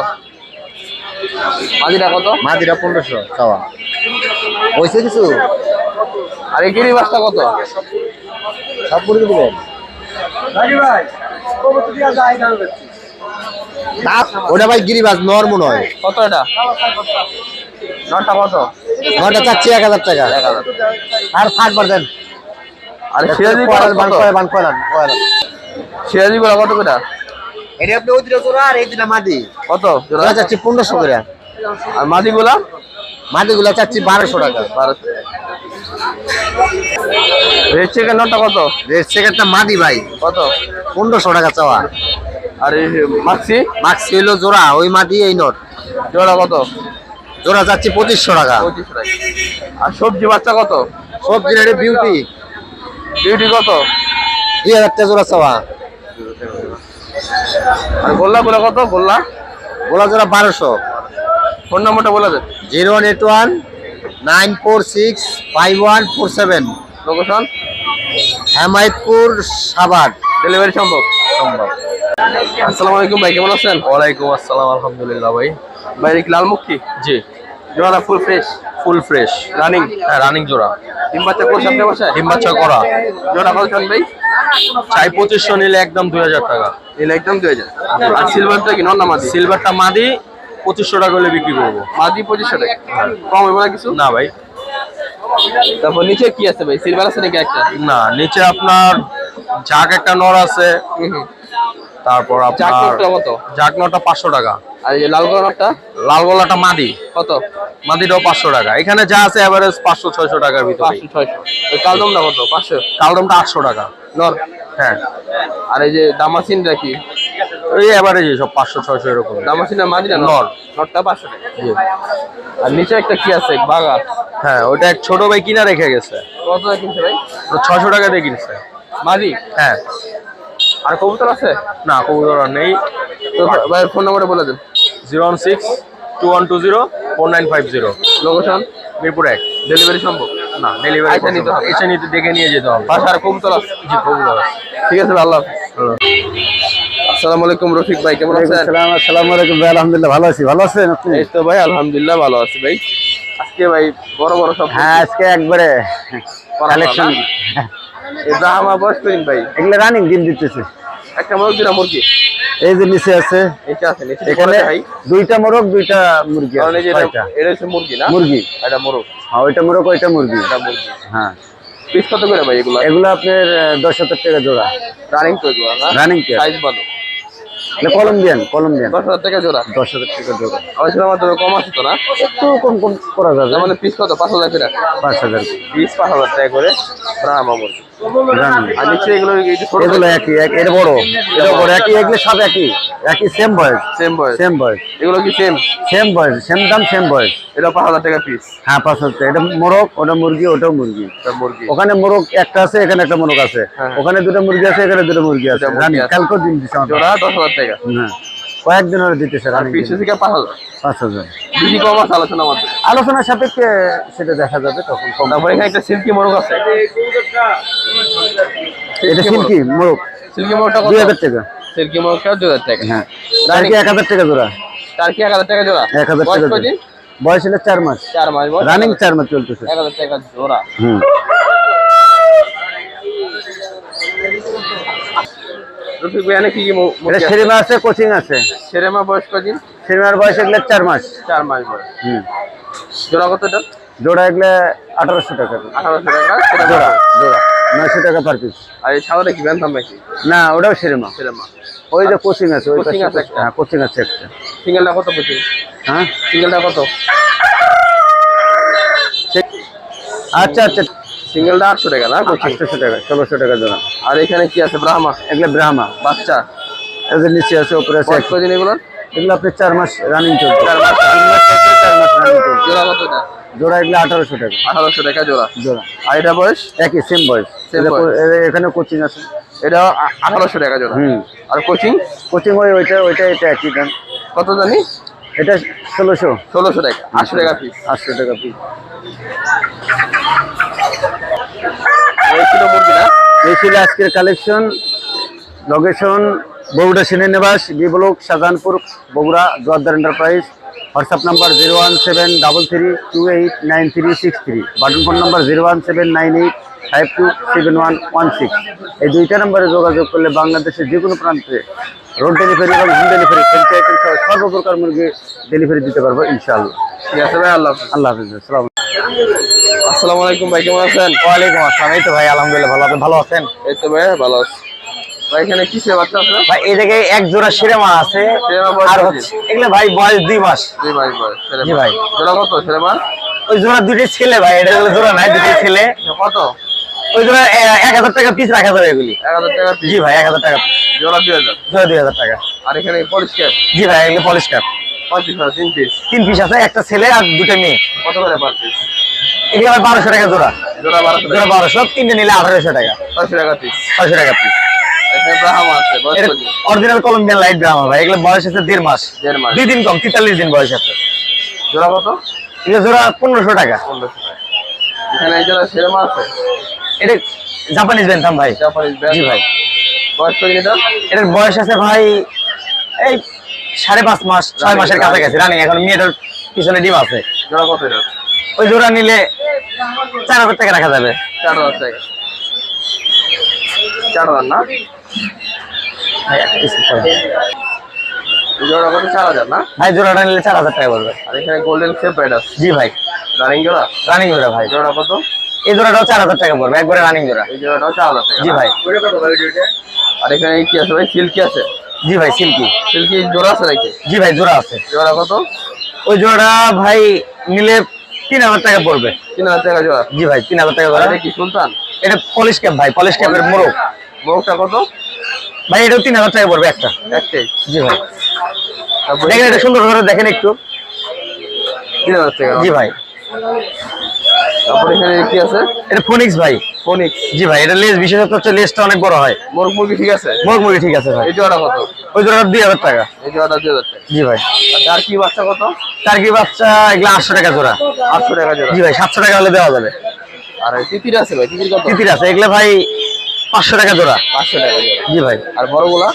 মাদিটা কত? মাটিটা 1500 চাওয়া। হয়েছে কিছু? আর এই গিরি বাসটা কত? সব করে দিবেন ওটা ভাই গিরিবাজ নরম নয়। কত এটা? নটা কত? নটা চাচ্ছি 1000 টাকা। 1000। আর ফাটবার দেন। আর সিরাজি সিরাজি গুলা কত করে? এটা আপনি ওই দিটা জোড়া আর এই দিটা মাটি। কত জোড়া? ওটা চাচ্ছি 1500 করে। আর মাদি গুলা? মাটিগুলা চাচ্ছি 1200 টাকা। 1200। রেড চিকেন নটা কত? রেড সেকেন্ডটা মাটি ভাই কত? 1500 টাকা চাওয়া। আর এই মাক্সি? মাক্সি হলো জোড়া, ওই মাটি এই নট। জোড়া কত? জোড়া চাচ্ছি 2500 টাকা। 2500 টাকা। আর সবজি বাচ্চা কত? সবজি রেডি বিউটি বিউটি কত? 2000 টাকা জোড়া চাওয়া। আর গোল্লা গুলা কত? গোল্লা গোলা জোড়া 1200। ফোন নাম্বারটা বলে দেন। 0181 9465147। লোকেশন হেমায়তপুর সাভার। ডেলিভারি সম্ভব? সম্ভব। আসসালামু আলাইকুম ভাই, কেমন আছেন? ওয়ালাইকুম আসসালাম, আলহামদুলিল্লাহ ভাই। ভাই কি লালমুখী? জি, জোড়া full fresh full fresh. Running? হ্যাঁ, রানিং জোড়া। ডিম বাচ্চা কোন সামনে বসায়? ডিম বাচ্চা করা। জোড়া কত চান ভাই? চাই 2500, নিলে একদম 2000 টাকা। নিলে একদম 2000। আর সিলভারটা কি নর মাদি? সিলভারটা মাদি 2500 টাকা হলে বিক্রি করবো। মাদি 2500 টাকা। কম হবে না কিছু? না ভাই, তারপর নিচে কি আছে ভাই? সিলভার আছে নাকি একটা? না, নিচে আপনার জাগ একটা নর আছে, তারপর চাক আপনার নরটা কত? জাগ নরটা 500 টাকা। আর এই যে লাল গলাটা লাল গলাটা মাদি, কত? মাদিটাও 500 টাকা। এখানে যা আছে এভারেজ 500-600 টাকার ভিতরে। 500-600। ওই কালদমটা কত? 500 কালদমটা 800 টাকা। নর। হ্যাঁ, আর এই যে দামাসিনটা কি? ওই এভারেজ সব 500-600 এরকম। দামাসিনা মাদি না নর। নরটা 500 টাকা। আর নিচে একটা কি আছে? বাগা। হ্যাঁ, ওটা এক ছোট ভাই কিনা রেখে গেছে, কত টাকা কিনছে ভাই? 600 টাকা দিয়ে কিনছে। মাদি? হ্যাঁ। আর কবুতর আছে? না, কবুতর আর নেই। তো ভাই ফোন নাম্বারটা বলে দেন। 016-2120-4950। লোকেশন মিরপুর 1। ডেলিভারি সম্ভব? না, ডেলিভারি আচ্ছা, নিতে হবে। এসে নিতে দেখে নিয়ে যেতে হবে। বাসার কবুতর আছে? জি, কবুতর আছে। ঠিক আছে ভাই, আল্লাহ হাফেজ। আসসালামু আলাইকুম রফিক ভাই, কেমন আছেন? আসসালামু আলাইকুম ভাই। আলহামদুলিল্লাহ ভালো আছি। ভালো আছেন আপনি? এই তো ভাই আলহামদুলিল্লাহ ভালো আছি ভাই। আজকে ভাই বড় বড় সব হ্যাঁ, আজকে একবারে কালেকশন। ব্রাহ্মা বয়স করিন ভাই। এগুলো রানিং ডিম দিতেছে। একটা মোরগ দুটা মুরগি এই যে নিচে আছে, এটা আছে নিচে এখানে ভাই। দুইটা মোরগ দুইটা মুরগি কারণ এই আছে। যে ছয়টা। এটা হচ্ছে মুরগি না? মুরগি। এটা মোরগ। হ্যাঁ, ওইটা মোরগ ওইটা মুরগি। এটা মুরগি। হ্যাঁ, পিস কত করে ভাই এগুলো? এগুলো আপনার 10,000 টাকা জোড়া। রানিং তো এগুলো না? রানিং কে? সাইজ ভালো। কলম্বিয়ান 10,000 টাকা জোড়া। 10,000 টাকা জোড়া। আমার ছিল আমাদের কম আছে তো না? একটু কম কম করা যাবে। তার মানে পিস কত? 5,000 করে? 5,000। পিস 5,000 টাকা করে ব্রাহ্মা মুরগি। রানিং। আর নিচে এগুলো এই যে ছোট এগুলো একই এটা বড়, এটা বড়, একই। এগুলো সব একই সেম বয়স। সেম বয়স। সেম বয়স, এগুলো কি সেম? সেম বয়স, সেম দাম, সেম বয়স। এটা 5,000 টাকা পিস। হ্যাঁ, 5,000 টাকা। এটা মোরগ, ওটা মুরগি, ওটাও মুরগি। এটা মুরগি। ওখানে মোরগ একটা আছে, এখানে একটা মোরগ আছে। হ্যাঁ। ওখানে দুটো মুরগি আছে, এখানে দুটো মুরগি আছে। দুটো মুরগি রানিং। আছে। কালকেও দিন দিছে আমাদের। জোড়া 10,000 টাকা। হ্যাঁ, কয়েকদিন ধরে দিতেছে আর রানিং। পিস থেকে 5,000। 5,000 বেশি কম আছে আলোচনা আমাদের। আলোচনার সাপেক্ষে সেটা দেখা যাবে তখন কম। তারপরে এখানে একটা সিল্কি মোরগ আছে। এটা সিল্কি মোরগ সিল্কি মোরগটা কত? 2,000 টাকা। সিল্কি মোরগটা 2,000 টাকা। হ্যাঁ, টার্কি 1,000 টাকা জোড়া। টার্কি 1,000 টাকা জোড়া। 1,000 বয়স টাকা জোড়া। কয়দিন? বয়স হলো 4 মাস। 4 মাস বয়স। রানিং 4 মাস চলতেছে। 1,000 টাকা জোড়া। হুম। রফিক ভাই এনে কি কি এটা মুরগি আছে? সেরিমা আছে, কোচিং আছে। সেরেমা বয়স কয়দিন? সেরিমার বয়স এগুলো 4 মাস। 4 মাস বয়স। হুম। জোড়া কত এটা? জোড়া এগুলো 1,800 টাকা। 1,800 টাকা সেরেমা। জোড়া জোড়া 900 টাকা পার পিস। আর এই ছাগলটা কি ব্যান্থাম নাকি? না, ওটাও সেরিমা। সেরেমা। ওই যে কোচিং আছে, ওই কোচিং পাশে আছে একটা? হ্যাঁ, কোচিং আছে একটা। সিঙ্গেলটা কত পড়ছে? হ্যাঁ, সিঙ্গেলটা কত? আচ্ছা আচ্ছা। সিঙ্গেলটা 800 টাকা না? কোচিং 800 টাকা, 1,600 টাকা জোড়া। আর এখানে কি আছে? ব্রাহ্মা। এগুলো ব্রাহ্মা। বাচ্চা এই যে নিচে আছে উপরে আছে বয়স কদিন এগুলো? এগুলো আপনি 4 মাস রানিং চলছে 4 মাস 3 মাস চলছে 4 মাস রানিং চলছে জোড়া কত এটা? জোড়া এগুলো 1800 টাকা 1800 টাকা জোড়া। জোড়া আর এটা বয়স? একই সেম বয়স Same বয়স। এখানে কোচিং আছে এটা 1800 টাকা জোড়া। আর কোচিং? কোচিং ওইটা এটা একই দাম কত জানি? এটা 1600 1600 টাকা 800 টাকা পিস। 800 টাকা পিস এই ছিল মুরগি না? এই ছিল আজকের কালেকশন লোকেশন বগুড়া সেনানিবাস B block Shahjahanpur Bogura Joardar enterprise WhatsApp number 01733289363 button phone number 01798527116 এই দুইটা নম্বরে যোগাযোগ করলে বাংলাদেশের যে কোনো প্রান্তে রোড ডেলিভারি এবং হোম ডেলিভারি সর্বপ্রকার মুরগি ডেলিভারি দিতে পারবো ইনশাআল্লাহ। ঠিক আছে ভাই, আল্লাহ হাফেজ। আল্লাহ হাফিজ। আসসালামু আলাইকুম ভাই, কেমন আছেন? ওয়ালাইকুম আসসালাম। এই তো ভাই আলহামদুলিল্লাহ ভালো। আপনি ভালো আছেন? এই তো ভাই ভালো আছি। ভাই এখানে কিসের বাচ্চা আছে? ভাই এই জায়গায় এক জোড়া সিনেমা আছে সিনেমা বয়স আর কত? হচ্ছে এগুলো ভাই বয়স 2 মাস। 2 মাস বয়স। জি ভাই। জোড়া কত সিনেমা? ওই জোড়া দুটি ছেলে ভাই, এটা হলো জোড়া নাই, দুটি ছেলে। কত? ওই জোড়া 1000 টাকা পিস রাখা যাবে এগুলি। 1000 টাকা পিস। জি ভাই 1000 টাকা জোড়া 2000। জোড়া 2000 টাকা। আর এখানে পলিশ ক্যাপ জি ভাই এগুলো পলিশ কাপ 35 3 পিস। 3 পিস আছে, একটা ছেলে আর দুটো মেয়ে। কত করে পার পিস? এগুলো ভাই 1200 টাকা জোড়া। জোড়া 1200 জোড়া টাকা। 1200, তিনটে নিলে 1800 টাকা। 600 টাকা পিস। 600 টাকা পিস। এখানে ব্রাহ্মা আছে, বয়স এটা কত? অরিজিনাল কলম্বিয়ান লাইট ব্রাহ্মা ভাই, এগুলো বয়স আছে 1.5 মাস। 1.5 মাস। 2 দিন কম, 43 দিন বয়স আছে। জোড়া কত? এগুলো জোড়া 1500 টাকা। 1500 টাকা। এখানে এই জোড়া সিনেমা আছে। এটা জাপানিজ বেনথাম ভাই। Japanese brand. জি ভাই। বয়স কত এটা? এটার বয়স আছে ভাই এই 5.5 মাস 6 মাসের কাছাকাছি রানিং। এখন মেয়েটার পিছনে ডিম আছে। জোড়া কত এটা? ওই জোড়া নিলে 4000 টাকা রাখা যাবে। 4000 টাকা। 4000 না? জোড়া কত? 4000 না? ভাই জোড়াটা নিলে 4000 টাকা পড়বে। আর এখানে গোল্ডেন শেপার্ড আছে। জি ভাই রানিং জোড়া? রানিং জোড়া ভাই। জোড়া কত? এই জোড়াটাও 4000 টাকা পড়বে, একবারে রানিং জোড়া। এই জোড়াটাও 4000 টাকা। জি ভাই। আর এখানে কি আছে ভাই? সিল্কি আছে। জি ভাই সিল্কি। সিল্কি জোড়া আছে নাকি? জি ভাই জোড়া আছে। জোড়া কত? ওই জোড়া ভাই নিলে 3000 টাকা পড়বে। 3000 টাকা জোড়া। জি ভাই 3000 টাকা আর জোড়া। এটা কি সুলতান? এটা পলিশ ক্যাপ ভাই, পলিশ ক্যাপের মোরগ মোরগটা কত? ভাই। এটাও 3000 টাকা পড়বে একটা। একটাই। জি ভাই। তারপর দেখেন এটা সুন্দর করে দেখেন একটু। 3000 টাকা। জি ভাই। তারপর এখানে কি আছে? এটা ফোনিক্স ভাই। ফোনিক্স। জি ভাই। এটা লেজ বিশেষত হচ্ছে লেজটা অনেক বড় হয়। মোরগ মুরগি ঠিক আছে? মোরগ মুরগি ঠিক আছে ভাই। এই জোড়া কত? ওই জোড়া 2000 টাকা। এই জোড়াটা 2000 টাকা। জি ভাই। আর তার কি বাচ্চা কত? টার্কি বাচ্চা এগুলা 800 টাকা জোড়া। 800 টাকা জোড়া। জি ভাই 700 টাকা হলে দেওয়া যাবে। আর এই তিতির আছে ভাই, তিতির কত? তিতির আছে, এগুলা ভাই 500 টাকা জোড়া। 500 টাকা জোড়া। জি ভাই। আর বড়গুলা?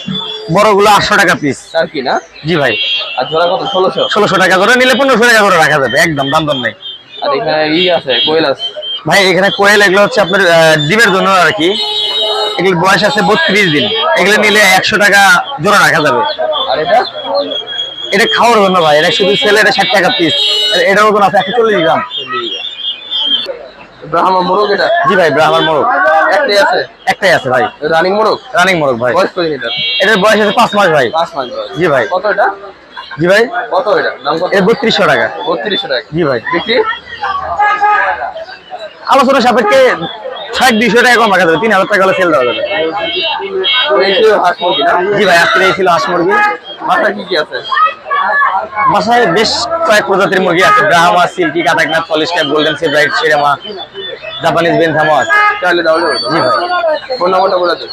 বড়গুলো 800 টাকা পিস। তার কি না? জি ভাই। আর জোড়া কত? 1600। 1600 টাকা জোড়া নিলে 1500 টাকা করে রাখা যাবে, একদম দাম দর নেই। আর এখানে আছে কোয়েল আছে। ভাই এখানে কোয়েল এগুলো হচ্ছে আপনার ডিমের জন্য আর কি। এগুলোর বয়স আছে 32 দিন। এগুলো নিলে 100 টাকা জোড়া রাখা যাবে। আর এটা? এটা খাওয়ার জন্য ভাই, এটা শুধু ছেলে, এটা 60 টাকা পিস। এটার ওজন আছে 140 গ্রাম। ব্রাহ্মা মোরগ এটা? জি ভাই ব্রাহ্মণ মোরগ একটাই আছে। একটাই আছে ভাই। রানিং মোরগ? রানিং মোরগ ভাই। বয়স কত এটা? এটার বয়স আছে 5 মাস ভাই। 5 মাস বয়স। জি ভাই। কত এটা? জি ভাই। কত এটা? দাম কত? এটা 3200 টাকা। 3200 টাকা। জি ভাই। বিক্রি? আলোচনা সাপেক্ষে 200 টাকা কম রাখা যাবে, 3000 টাকা হলে সেল দেওয়া যাবে। এই যে হাঁস মুরগি না? জি ভাই আজকে এই ছিল হাঁস মুরগি। মাথা কি কি আছে? বাসায় বেশ কয়েক প্রজাতির মুরগি আছে। Brahma, silkie, Kadaknath, Polish cap, golden Sebright, Serama, Japanese বেনথামো আছে। চাইলে দাও যাবে তো? জি ভাই। ফোন নাম্বারটা বলে দেন।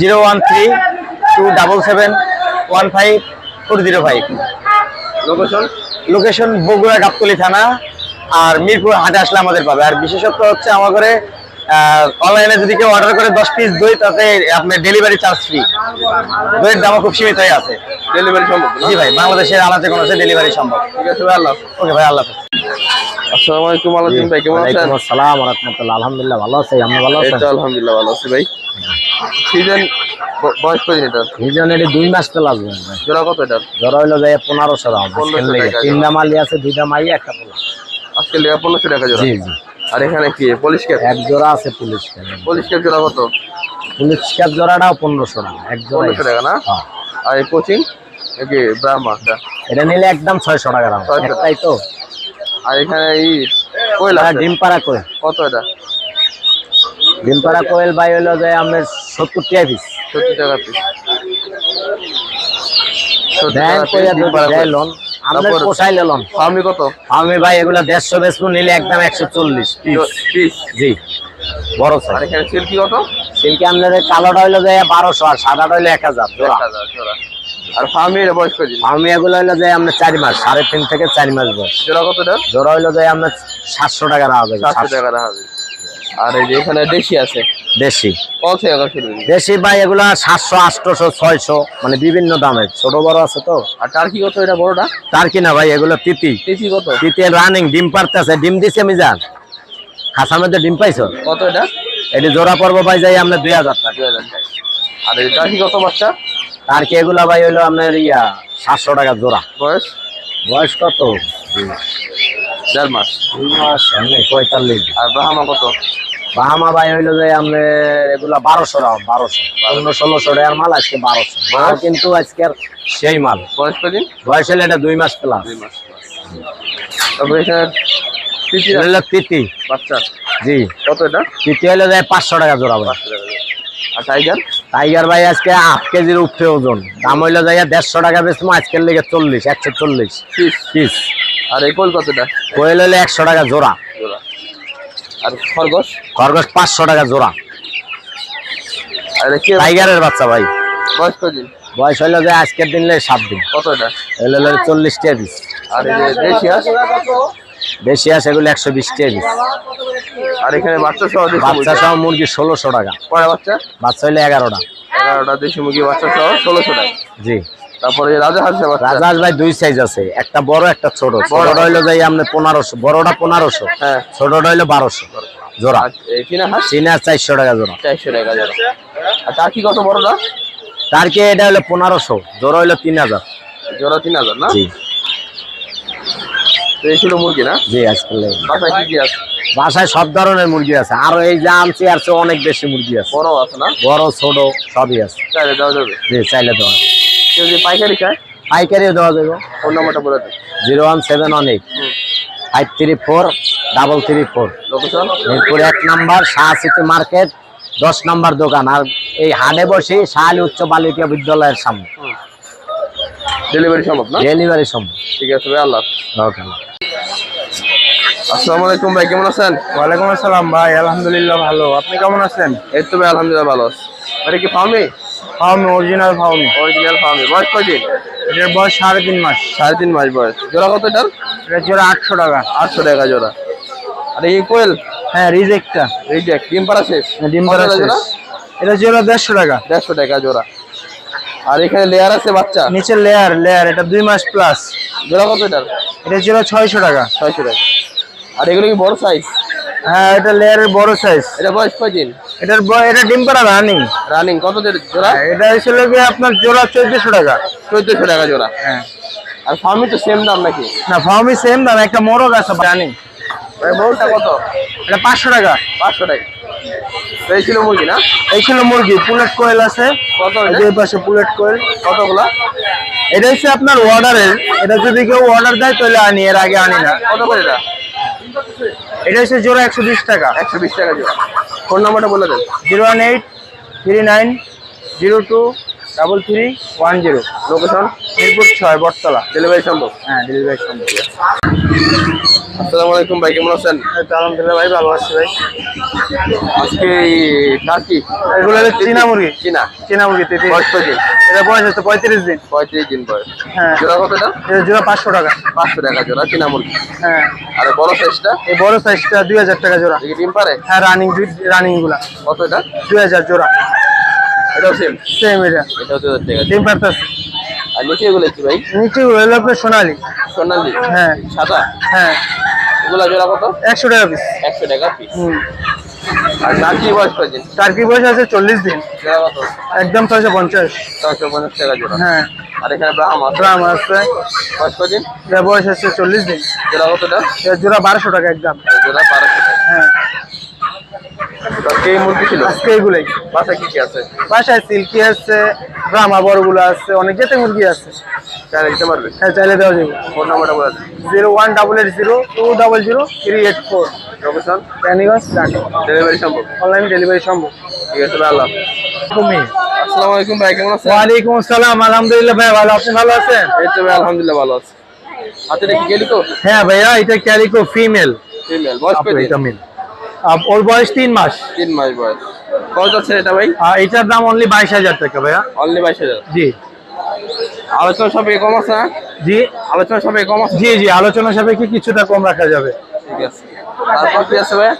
013-277-15-405। লোকেশন? লোকেশন বগুড়া গাবতলী থানা। আর মিরপুর হাটে আসলে আমাদের পাবে। আর বিশেষত্ব হচ্ছে আমার ঘরে অনলাইনে যদি কেউ অর্ডার করে 10 পিস দই, তাতে আপনার ডেলিভারি চার্জ ফ্রি। দইয়ের দামও খুব সীমিতই আছে। ডেলিভারি সম্ভব না? জি ভাই বাংলাদেশের আনাচে কোনো ডেলিভারি সম্ভব। ঠিক আছে ভাই, আল্লাহ। ওকে ভাই আল্লাহ হাফেজ। আসসালামু আলাইকুম আলাদিন ভাই, কেমন আছেন? ওয়ালাইকুম আসসালাম ওয়া রাহমাতুল্লাহ। আলহামদুলিল্লাহ ভালো আছি, আপনি ভালো এই আছেন? তো আলহামদুলিল্লাহ ভালো আছি ভাই। সিজন বয়স কত এটা? সিজন এর 2 মাস তো লাগবে ভাই। জোড়া কত এটা? জোড়া হইলো যায় 1500 টাকা। 1500 টাকা। তিনটা মালি আছে, দুইটা মাই একটা পোলা। আজকে লেখা 1500 টাকা জোড়া। জি জি। আর এখানে কি পলিশ ক্যাপ? এক জোড়া আছে পুলিশ ক্যাপ। পলিশ ক্যাপ জোড়া কত? পুলিশ ক্যাপ জোড়াটাও 1500 টাকা। এক জোড়া 1500 টাকা না? হ্যাঁ। আর এই কোচিং নাকি ব্রাহ্মাটা? এটা নিলে একদম 600 টাকা দাম। 600 টাকা। একটাই তো। আর এখানে এই কোয়েল আছে ডিম পাড়া কোয়েল। কত এটা? ডিম পাড়া কোয়েল ভাই হইলো যায় আপনার 70 টাকা পিস। 70 টাকা পিস। 170 দেন টাকা কইয়া পিস, দুধ দেয় লোন আমরা তারপর- পোষাইলে লোন ফার্মি কত আমি ভাই এগুলা 150 বেসবো নিলে একদম 140 পিস? জি বড় আর সাইজ এখানে সিল্কি কত? সিল্কি আমাদের কালোটা হইলো যায় 1200 আর সাদাটা হইলো 1000 জোড়া 1000 জোড়া। আর ফার্মির বয়স কত দিন? আমি এগুলো হইলো যায় আমরা 4 মাস 3.5 থেকে 4 মাস বয়স জোড়া কত এটা? জোড়া হইলো যায় আমরা 700 টাকা রাখা যাবে 700 টাকা রাখা হবে। আর এই যে এখানে দেশি আছে, দেশি কত টাকা শুরু? দেশি ভাই এগুলা 700 800 600 মানে বিভিন্ন দামের ছোট বড় আছে তো। আর টার্কি কত এটা বড়টা? তার কিনা ভাই এগুলো তিতি কেজি কত? তিতি রানিং ডিম পারতেছে ডিম দিছে আমি যান খাসার মধ্যে ডিম পাইছো কত এটা? এটি জোড়া পর্ব ভাই যাই আমরা 2000 টাকা 2000 টাকা। আর এই টার্কি কত বাচ্চা? তার কি এগুলা ভাই হইলো আপনার 700 টাকা জোড়া বয়স বয়স কত 1.5 মাস। 2 মাস এমনি 45 আর ব্রাহ্মা কত? বাহামা ভাই হইলো যে আমরা এগুলা 1200 টাকা 1200 1600 টাকার মাল আজকে 1200 মাল কিন্তু আজকের সেই মাল বয়স কদিন? বয়স হলে এটা 2 মাস প্লাস 2 মাস। তারপরে এখানে তিতি হইলো তিতি বাচ্চা জি কত এটা? তিতি হইলো যায় 500 টাকা জোড়া ভাই 500 টাকা। আর টাইগার? টাইগার ভাই আজকে 8 কেজির উপরে ওজন দাম হইলো যায় 150 টাকা বেচবো আজকের লেগে 40 140 পিস। পিস আর এই কোল কতটা? কোয়েল হইলো 100 টাকা জোড়া জোড়া। আর খরগোশ? খরগোশ 500 টাকা জোড়া আর এটা কি টাইগারের বাচ্চা ভাই বয়স কদিন? বয়স হইলো যে আজকের দিন 7 দিন কত এটা? হইলো 40 টাকা পিস আর এই যে দেশি হাঁস? বেশি আছে এগুলো 120 টাকা পিস আর এখানে বাচ্চা সহ দেশি বাচ্চা মুরগি? সহ মুরগি 1600 টাকা কয়টা বাচ্চা? বাচ্চা হইলে 11টা 11টা দেশি মুরগি বাচ্চা সহ 1600 টাকা। জি তারপরে এই রাজা হাঁসের বাচ্চা? রাজহাঁস ভাই 2 সাইজ আছে একটা বড় একটা ছোট ছোটটা হইলো যাই আমরা 1500 বড়টা 1500 হ্যাঁ। ছোটটা হইলো 1200 জোড়া আর এই চীনা হাঁস? চীনা 400 টাকা জোড়া 400 টাকা জোড়া। আর টার্কি কত বড়টা? তার কি এটা হলো 1500 জোড়া হইলো 3000 জোড়া 3000 না? জি তো এই ছিল মুরগি না? জি আজকে বাসায় কি কি আছে? বাসায় সব ধরনের মুরগি আছে আর এই যে আনছি আর চেয়ে অনেক বেশি মুরগি আছে বড় আছে না? বড় ছোট সবই আছে চাইলে দেওয়া যাবে। জি চাইলে দেওয়া যাবে। কেউ যদি পাইকারি চায় পাইকারিও দেওয়া যাবে ফোন নাম্বারটা বলে দেন। 01718 534 334 location? Mirpur 1 number Shah city market 10 number দোকান আর এই হাটে বসে শাহালি উচ্চ বালিকা বিদ্যালয়ের সামনে ডেলিভারি সম্ভব না? ডেলিভারি সম্ভব ঠিক আছে ভাই, আল্লাহ হাফেজ। ওকে আসসালামু আলাইকুম ভাই, কেমন আছেন? ওয়ালাইকুম আসসালাম ভাই, আলহামদুলিল্লাহ ভালো। আপনি কেমন আছেন? এই তো ভাই আলহামদুলিল্লাহ ভালো আছি। এটা কি Fermi? Fermi original Fermi. Original Fermi. বয়স কয়দিন? এটার বয়স 3.5 মাস। 3.5 মাস বয়স। জোড়া কত এটার? এটা জোড়া 800 টাকা। 800 টাকা জোড়া। আর এই কোয়েল? হ্যাঁ রিজেক্টটা এই যে ডিম পাড়া শেষ? ডিম কত পাড়া টাকা শেষ। জোড়া? এটা জোড়া 150 টাকা। 150 টাকা জোড়া। আর এখানে লেয়ার আছে বাচ্চা? নিচে লেয়ার এটা 2 মাস প্লাস। জোড়া কত এটার? এটা জোড়া 600 টাকা। 600 টাকা। আর এগুলো কি বড় সাইজ? হ্যাঁ এটা লেয়ারের বড় সাইজ। এটা বয়স কয়দিন? এটা ডিম পাড়া রানিং। রানিং কত জোড়া? এটা ছিল কি আপনার জোড়া 1400 টাকা। 1400 টাকা জোড়া। হ্যাঁ আর ফার্মি তো সেম দাম নাকি? না ফার্মি সেম দাম, একটা মোরগ আছে রানিং। ভাই বড়টা কত? এটা 500 টাকা। 500 টাকা। তো এই ছিল মুরগি না? এই ছিল মুরগি। পুলেট কোয়েল আছে কত এই এটা? যে পাশে পুলেট কোয়েল। কতগুলা? এটা হচ্ছে আপনার অর্ডারের। এটা যদি কেউ অর্ডার দেয় তাহলে আনি, এর আগে আনি না। কত করে এটা? এটা হচ্ছে জোড়া 120 টাকা। 120 টাকা জোড়া। ফোন নাম্বারটা বলে দেন। 01839023310। লোকেশন? মিরপুর 6 বটতলা। ডেলিভারি সম্ভব? হ্যাঁ ডেলিভারি সম্ভব। আসসালামু আলাইকুম ভাই, কেমন আছেন? আলহামদুলিল্লাহ ভাই ভালো আছি ভাই। আজকে এই টার্কি? এগুলো হলো চীনা মুরগি। চীনা মুরগি তিতি। বয়স কয়দিন? এটা বয়স হচ্ছে 35 দিন। 35 দিন বয়স। হ্যাঁ জোড়া কত এটা? এটা জোড়া 500 টাকা। 500 টাকা জোড়া চীনা মুরগি। হ্যাঁ আর বড় সাইজটা? এই বড় সাইজটা 2000 টাকা জোড়া। দেখি ডিম পারে? হ্যাঁ রানিং গুলা কত এটা? 2000 জোড়া। এটাও সেম? সেম এটা এটাও 2000 টাকা। ডিম পারতাছে। আর নিচে এগুলো কি ভাই? নিচে হলো আপনার সোনালি। সোনালি? হ্যাঁ সাদা? হ্যাঁ এগুলা জোড়া কত? 100 টাকা পিস। 100 টাকা পিস। আর টার্কি বয়স কয়দিন? টার্কি বয়স আছে 40 দিন। জোড়া কত? একদম 650। 650 টাকা জোড়া। হ্যাঁ আর এখানে ব্রাহ্মা আছে? গ্রাম আছে। বয়স কয়দিন? এর বয়স আছে 40 দিন। জোড়া কত এটা? এর জোড়া 1200 টাকা একদম। জোড়া 1200 টাকা। হ্যাঁ তো এই মুরগি ছিল? আজকে এগুলাই। বাসায় কি কি আছে? বাসায় সিল্কি আছে, ব্রাহ্মা বড়গুলো আছে, অনেক জাতের মুরগি আছে। চাইলে দিতে পারবে? হ্যাঁ চাইলে দেওয়া যাবে। ফোন নাম্বারটা বলে দেন। 01880200384। লোকেশন? রানীগঞ্জ ঢাকা। ডেলিভারি সম্ভব? অনলাইন ডেলিভারি সম্ভব। ঠিক আছে ভাই, আল্লাহ হাফেজ। তুমি আসসালামু আলাইকুম ভাই, কেমন আছেন? ওয়ালাইকুম আসসালাম, আলহামদুলিল্লাহ ভাই ভালো, আপনি ভালো আছেন? এই তো ভাই আলহামদুলিল্লাহ ভালো আছি। হাতে কি গেলিকো? হ্যাঁ ভাইয়া, এটা ক্যালিকো ফিমেল। ফিমেল, বয়স কত দিন? এটা মেল। ওর বয়স 3 মাস। 3 মাস বয়স। কত আছে এটা ভাই? এটার দাম অনলি 22,000 টাকা ভাইয়া। অনলি 22,000। জি আলোচনা সবে কম আছে না? জি আলোচনা সবে কম আছে? জি জি, আলোচনা সাপেক্ষে কিছুটা কম রাখা যাবে। ঠিক আছে। তারপর কি আছে ভাই?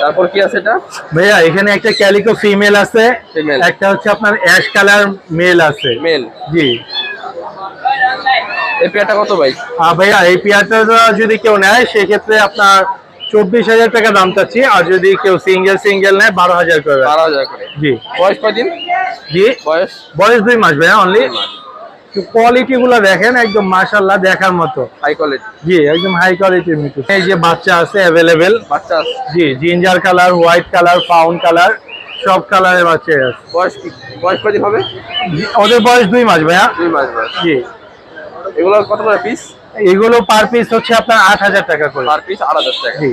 তারপর কি আছে এটা? ভাইয়া এখানে একটা ক্যালিকো ফিমেল আছে, Female। একটা হচ্ছে আপনার অ্যাশ কালার মেল আছে। মেল। জি এই পেয়ারটা কত ভাই? ভাইয়া এই পেয়ারটা যদি কেউ নেয় সেক্ষেত্রে আপনার 24,000 টাকা দাম চাচ্ছি, আর যদি কেউ সিঙ্গেল নেয় 12,000 করে। 12,000 করে। জি বয়স কয়দিন? জি বয়স বয়স 2 মাস ভাইয়া অনলি। 2 মাস। কোয়ালিটি গুলো দেখেন, একদম মাশাআল্লাহ দেখার মতো। High quality. জি একদম হাই কোয়ালিটির মিটু। এই যে বাচ্চা আছে অ্যাভেলেবেল। বাচ্চা আছে? জি ginger colour, white colour, fawn colour, সব কালারের বাচ্চা আছে। বয়স কয়দিন হবে? ওদের বয়স 2 মাস ভাইয়া। 2 মাস বয়স। জি এগুলো কত করে পিস? এগুলো পার পিস হচ্ছে আপনার 8,000 টাকা করে। পার পিস 8,000 টাকা। জি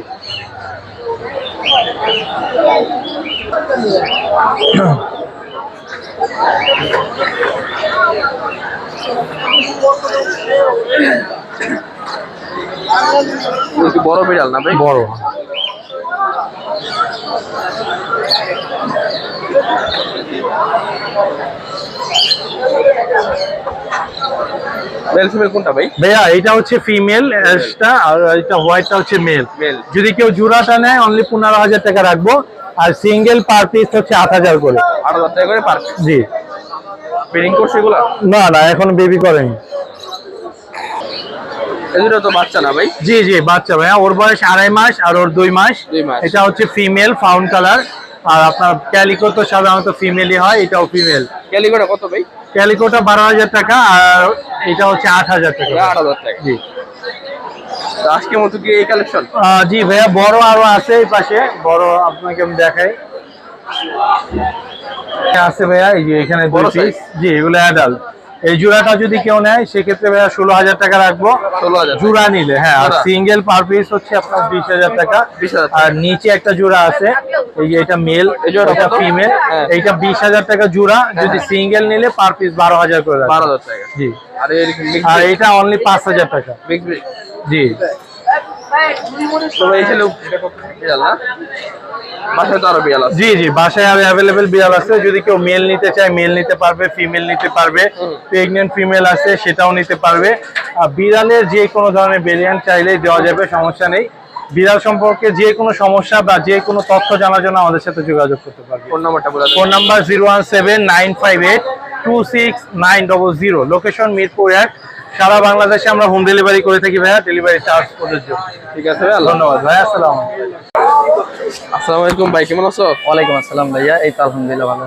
এগুলো কি বড় বিড়াল না ভাই? বড়। মেল ফিমেল কোনটা ভাই? ভাইয়া এটা হচ্ছে ফিমেল অ্যাশটা, আর এটা হোয়াইটটা হচ্ছে মেল। মেল। যদি কেউ জোড়াটা নেয় অনলি 15,000 টাকা রাখবো, আর সিঙ্গেল পার পিস হচ্ছে 8,000 করে। 8,000 টাকা করে পার পিস। জি ব্রিডিং করছে এগুলা? না না, এখন বেবি করেনি। এগুলো তো বাচ্চা না ভাই? জি জি বাচ্চা ভাইয়া, ওর বয়স 2.5 মাস আর ওর 2 মাস। 2 মাস। এটা হচ্ছে ফিমেল ফাউন কালার, আর আপনার ক্যালিকো তো সাধারণত ফিমেলই হয়, এটাও ফিমেল। ক্যালিকোটা কত ভাই? ক্যালিকোটা 12,000 টাকা, আর এটা হচ্ছে 8,000 টাকা। 8,000 টাকা। জি তো আজকের মতো কি এই কালেকশন? জি ভাইয়া, বড় আরো আছে এই পাশে, বড় আপনাকে আমি দেখাই। আছে ভাইয়া, এই যে এখানে বড় 2 পিস। size? জি এগুলো অ্যাডাল্ট। এই জোড়াটা যদি কেউ নেয় সেক্ষেত্রে ভাইয়া 16,000 টাকা রাখবো 16,000 জোড়া নিলে। হ্যাঁ, আর জোড়া? সিঙ্গেল পার পিস হচ্ছে আপনার 20,000 টাকা। 20,000 আর নিচে একটা জোড়া আছে, এই যে এটা মেল, এই জোড়াটা এটা কত? ফিমেল। হ্যাঁ। এইটা 20,000 টাকা জোড়া, যদি সিঙ্গেল নিলে পার পিস 12,000 করে রাখবো। 12,000 টাকা। জি আর এরকম আর এটা অনলি 5,000 টাকা। Big big. জি তো এই ছিল বিড়াল না? বাসায় তো আরো বিড়াল আছে। জি জি বাসায় আর অ্যাভেলেবেল বিড়াল আছে, যদি কেউ মেল নিতে চায় মেল নিতে পারবে, ফিমেল নিতে পারবে, প্রেগনেন্ট ফিমেল আছে সেটাও নিতে পারবে। আর বিড়ালের যে কোনো ধরনের ভেরিয়েন্ট চাইলেই দেওয়া যাবে, সমস্যা নেই। বিড়াল সম্পর্কে যে কোনো সমস্যা বা যে কোনো তথ্য জানার জন্য আমাদের সাথে যোগাযোগ করতে পারবে। ফোন নাম্বারটা বলে দেন। Phone number 017-958-26900, location Mirpur 1। সারা বাংলাদেশে আমরা হোম ডেলিভারি করে থাকি ভাইয়া, ডেলিভারি চার্জ প্রযোজ্য। ঠিক আছে ভাই, আল্লাহ ধন্যবাদ ভাই, আসসালাম। আসসালামু আলাইকুম ভাই, কেমন আছো? ওয়ালাইকুম আসসালাম ভাইয়া, এই তো আলহামদুলিল্লাহ ভালো।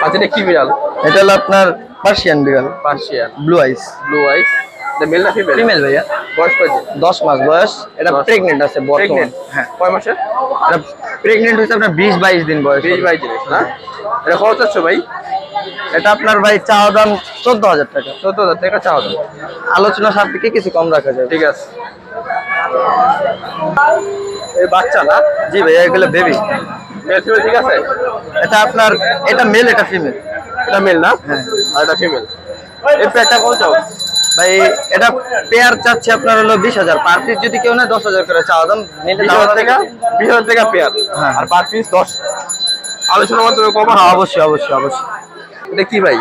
আচ্ছা এটা কি বিড়াল? এটা হলো আপনার পার্সিয়ান বিড়াল, পার্সিয়ান ব্লু আইস। ব্লু আইস। এটা মেল না ফিমেল? ফিমেল ভাইয়া, বয়স কত? 10 মাস বয়স। এটা 10 প্রেগনেন্ট আছে বর্তমানে। প্রেগনেন্ট? হ্যাঁ, কয় মাসে? এটা প্রেগনেন্ট হয়েছে আপনার 20-22 দিন বয়স। 20-22 দিন না? এটা কত চাচ্ছ ভাই? এটা আপনার ভাই চাওয়া দাম 14,000 টাকা। 14,000 টাকা চাও দাম। আলোচনা সাপেক্ষে কিছু কম রাখা যাবে। ঠিক আছে। এই বাচ্চা না? জি ভাইয়া, এগুলো বেবি। মেল ফিমেল ঠিক আছে? এটা আপনার, এটা মেল এটা ফিমেল। এটা মেল না? হ্যাঁ। আর এটা ফিমেল। এই পেয়ারটা কত চাও? ভাই এটা পেয়ার চাচ্ছে আপনার হলো 20,000, পার পিস যদি কেউ নেয় 10,000 করে চাওয়া দাম। নিলে 20,000 টাকা? 20,000 টাকা পেয়ার। হ্যাঁ। আর পার পিস 10। আলোচনার মাধ্যমে কম? হ্যাঁ অবশ্যই অবশ্যই অবশ্যই। এটা কি ভাই?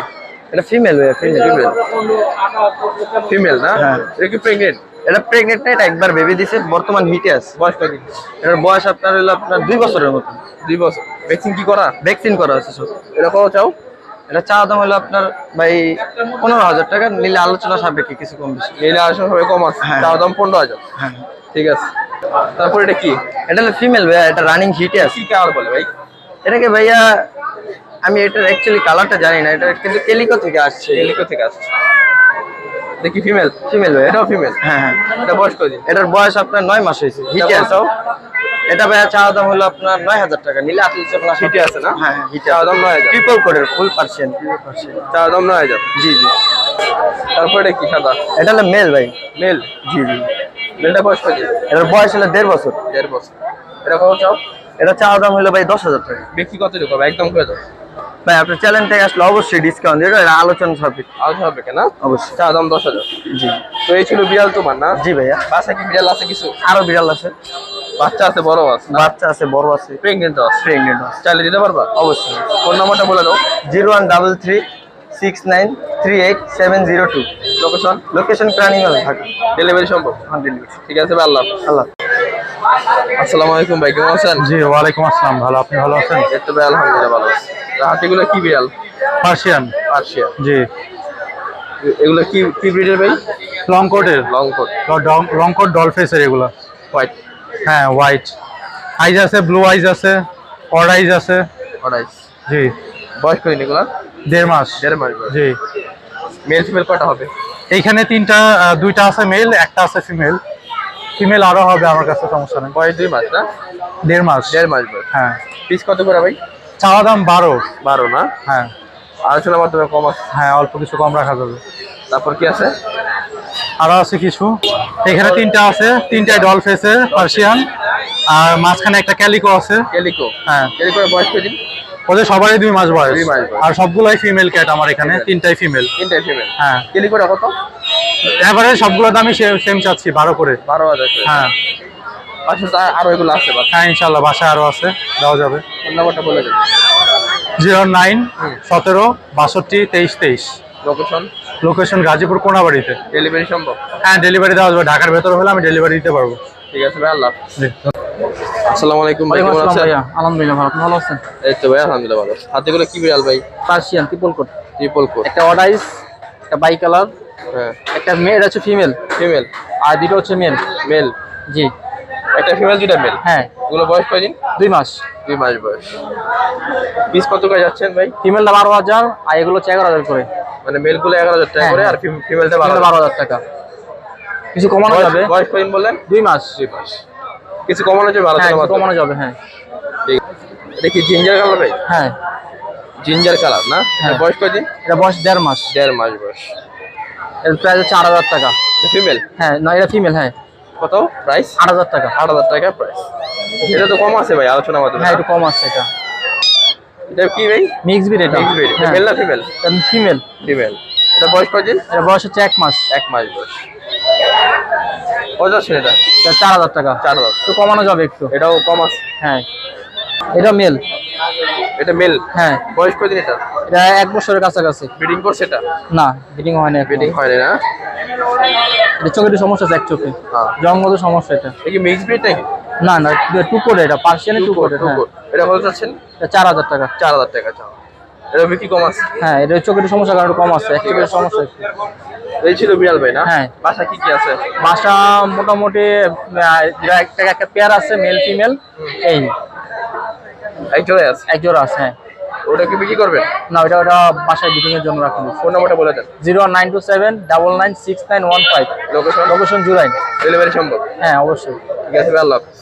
এটা ফিমেল ভাইয়া, ফিমেল। ফিমেল। ফিমেল না? হ্যাঁ। এটা কি প্রেগনেন্ট? এটা প্রেগনেন্ট না, এটা একবার বেবি দিছে, বর্তমান হিটে আছে। বয়স কতদিন? এটার বয়স আপনার হলো আপনার 2 বছরের মতো। 2 বছর। ভ্যাকসিন কি করা? ভ্যাকসিন করা আছে সব। এটা কত চাও? এটা চাওয়া দাম হলো আপনার ভাই 15,000 টাকা, নিলে আলোচনা সাপেক্ষে কিছু কম বেশি। নিলে আসলে হবে কম আছে। হ্যাঁ। চাও দাম 15,000। হ্যাঁ, ঠিক আছে। তারপর এটা কি? এটা হলো ফিমেল ভাইয়া, এটা রানিং হিটে আছে। কি কালার বলে ভাই? এটাকে ভাইয়া আমি এটার অ্যাকচুয়ালি কালারটা জানি না, এটা কিন্তু কেলিকো থেকে আসছে। এলিকো থেকে আসছে। এটা কি ফিমেল? ফিমেল ভাইয়া। এটাও ফিমেল? হ্যাঁ হ্যাঁ। এটা বয়স কতদিন? এটার বয়স আপনার 9 মাস হয়েছে, হিটে এটা আছে। চাও? এটা ভাইয়া চাওয়া দাম হলো আপনার 9,000 টাকা, নিলে আলোচনা হিটে আছে না? হ্যাঁ হ্যাঁ, হিটে চাওয়া দাম 9,000। ট্রিপল কোডের ফুল পার্সেন্ট। চাওয়া দাম 9,000। জি জি। তারপর এটা কি সাদা? এটা হলো মেল ভাই। মেল? জি জি। মেলটা বয়স কতদিন? এটার বয়স হলো 1.5 বছর। 1.5 বছর। এটা কত চাও? এটা চাওয়া দাম হলো ভাই 10,000 টাকা। বিক্রি কত দিতে হবে? একদম করে দাও। ভাই আপনার চ্যানেল থেকে আসলে অবশ্যই ডিসকাউন্ট দিবে, এটা আলোচনা সাপেক্ষ। আলোচনা হবে কেন? অবশ্যই। চা দাম 10,000। জি তো এই ছিল বিড়াল তোমার না? জি ভাইয়া। বাসায় কি বিড়াল আছে কিছু? আরো বিড়াল আছে, বাচ্চা আছে, বড় আছে, বাচ্চা আছে, বড় আছে, প্রেগনেন্ট আছে। প্রেগনেন্ট আছে। চাইলে দিতে পারবা? অবশ্যই। ফোন নাম্বারটা বলে দাও। 0133693870 লোকেশন? লোকেশন প্রাণীমেল ঢাকা। ডেলিভারি সম্ভব? On delivery. ঠিক আছে ভাই, আল্লাহ হাফেজ। আল্লাহ। আসসালামু আলাইকুম ভাই, কেমন আছেন? জি ওয়ালাইকুম আসসালাম, ভালো, আপনি ভালো আছেন? এই তো ভাই আলহামদুলিল্লাহ ভালো আছি। হাতিগুলো কি বিড়াল? পার্সিয়ান। পার্সিয়া। জি এগুলো কি কি ব্রিডের ভাই? লং কোটের, long coat, long coat doll ফেসের এগুলো। হোয়াইট, হ্যাঁ হোয়াইট আইজ আছে, ব্লু আইজ আছে, অড আইজ আছে। অরাইস। জি বয়স করিনি এগুলা? 1.5 মাস। 1.5 মাস বয়স। জি মেল ফিমেল কয়টা হবে? এইখানে দুইটা আছে মেল, একটা আছে ফিমেল। ফিমেল আরো হবে আমার কাছে, সমস্যা নেই। বয়স 2 মাস না? 1.5 মাস। 1.5 মাস বয়স। হ্যাঁ পিস কত করে ভাই? চাওয়া দাম 12। 12 না? হ্যাঁ আলোচনার মাধ্যমে কম আছে। হ্যাঁ অল্প কিছু কম রাখা যাবে। তারপর কি আছে? আরো আছে কিছু, এখানে তিনটা আছে, তিনটাই ডল ফেসের পার্সিয়ান, আর মাঝখানে একটা ক্যালিকো আছে। ক্যালিকো? হ্যাঁ ক্যালিকোর বয়স কয়দিন? ওদের সবারই 2 মাস বয়স। 2 মাস বয়স। আর সবগুলাই ফিমেল ক্যাট আমার এখানে, তিনটাই ফিমেল। তিনটাই ফিমেল। হ্যাঁ ক্যালিকোটা কত? এবারে সবগুলোর দামই সেম চাচ্ছি, 12 করে। 12,000 করে। হ্যাঁ আচ্ছা, আরো এগুলো আছে বাস? হ্যাঁ ইনশাল্লাহ বাসায় আরো আছে, দেওয়া যাবে। ফোন নাম্বারটা বলে দেন। 09 17 62 23 23। লোকেশন? লোকেশন গাজীপুর কোনাবাড়িতে। ডেলিভারি সম্ভব? হ্যাঁ ডেলিভারি দেওয়া যাবে, ঢাকার ভেতরে হলে আমি ডেলিভারি দিতে পারবো। ঠিক আছে ভাই, আল্লাহ হাফেজ। জি। আসসালামু আলাইকুম ভাই, কেমন আছেন? আলহামদুলিল্লাহ ভালো, আপনি ভালো আছেন? এই তো ভাই আলহামদুলিল্লাহ ভালো। হাতিগুলো কি বিড়াল ভাই? Persian triple coat, triple coat. একটা অডাইস, একটা বাই কালার, হ্যাঁ। একটা মেল হচ্ছে ফিমেল, ফিমেল? আর দুটো হচ্ছে মেল। মেল? জি একটা ফিমেল, দুইটা মেল। হ্যাঁ। এগুলো বয়স কয়দিন? 2 মাস। 2 মাস বয়স। পিস কত করে যাচ্ছেন ভাই? ফিমেলটা 12,000 আর এগুলো হচ্ছে 11,000 করে। মানে মেল গুলো 11,000 টাকা হ্যাঁ, করে, হ্যাঁ। আর ফিমেলটা 12,000। 12,000 টাকা। কিছু কমানো যাবে। বয়স কয়দিন বললেন? 2 মাস। 2 মাস। কিছু কমানো যাবে? হ্যাঁ আলোচনা কিছু মাত্র। কমানো যাবে। হ্যাঁ ঠিক। এটা কি জিঞ্জার কালার ভাই? হ্যাঁ। জিঞ্জার কালার না? হ্যাঁ। বয়স কয়দিন? এটা বয়স 1.5 মাস। 1.5 মাস বয়স। এর প্রাইস হচ্ছে 8,000 টাকা। ফিমেল? হ্যাঁ না, এটা ফিমেল। হ্যাঁ কত প্রাইস? 8,000 টাকা। 8,000 টাকা প্রাইস। এটা তো কম আছে ভাই আলোচনা মাধ্যমে। হ্যাঁ একটু কম আছে। এটা এটা কি ভাই? Mix breed. এটা মিক্স ব্রিড। হ্যাঁ মেল না ফিমেল? ফিমেল। ফিমেল। এটা বয়স কয়দিন? এটা বয়স হচ্ছে 1 মাস। 1 মাস বয়স। কত আছে এটা? এটা 4,000 টাকা। 4,000। একটু কমানো যাবে একটু। এটাও কম আছে। হ্যাঁ এটা মেল। এটা মেল? হ্যাঁ বয়স কয়দিন এটা? এটা 1 বছরের কাছাকাছি। ব্রিডিং করছে এটা? না ব্রিডিং হয় না। ব্রিডিং হয়নি না? এটা চোখে একটু সমস্যা আছে, এক চোখে হ্যাঁ। জন্মগত সমস্যা। এটা এটা কি মিক্স ব্রিড নাকি? না না, টুকোরে। এটা পার্সিয়ানের টুকোরে। হ্যাঁ এটা কত চাচ্ছেন? এটা 4,000 টাকা। 4,000 টাকা চাও। এটা বিক্রি কম আছে? হ্যাঁ এটা চোখের একটু সমস্যা, কারণ একটু কম আছে, এক চোখের সমস্যা একটু। এই ছিল বিড়াল ভাই না? হ্যাঁ। বাসা কি কি আছে? বাসা মোটামুটি একটা পেয়ার আছে, মেল ফিমেল। এই এক জোড়াই আছে? এক জোড়া আছে। হ্যাঁ ওটা কি বিক্রি করবেন? না, ওটা বাসায় বিডিং এর জন্য রাখা ফোন নাম্বারটা বলে দেন। 09279969115। লোকেশন? লোকেশন জুরাইন। ডেলিভারি সম্ভব? হ্যাঁ অবশ্যই। ঠিক আছে ভাই, আল্লাহ হাফেজ।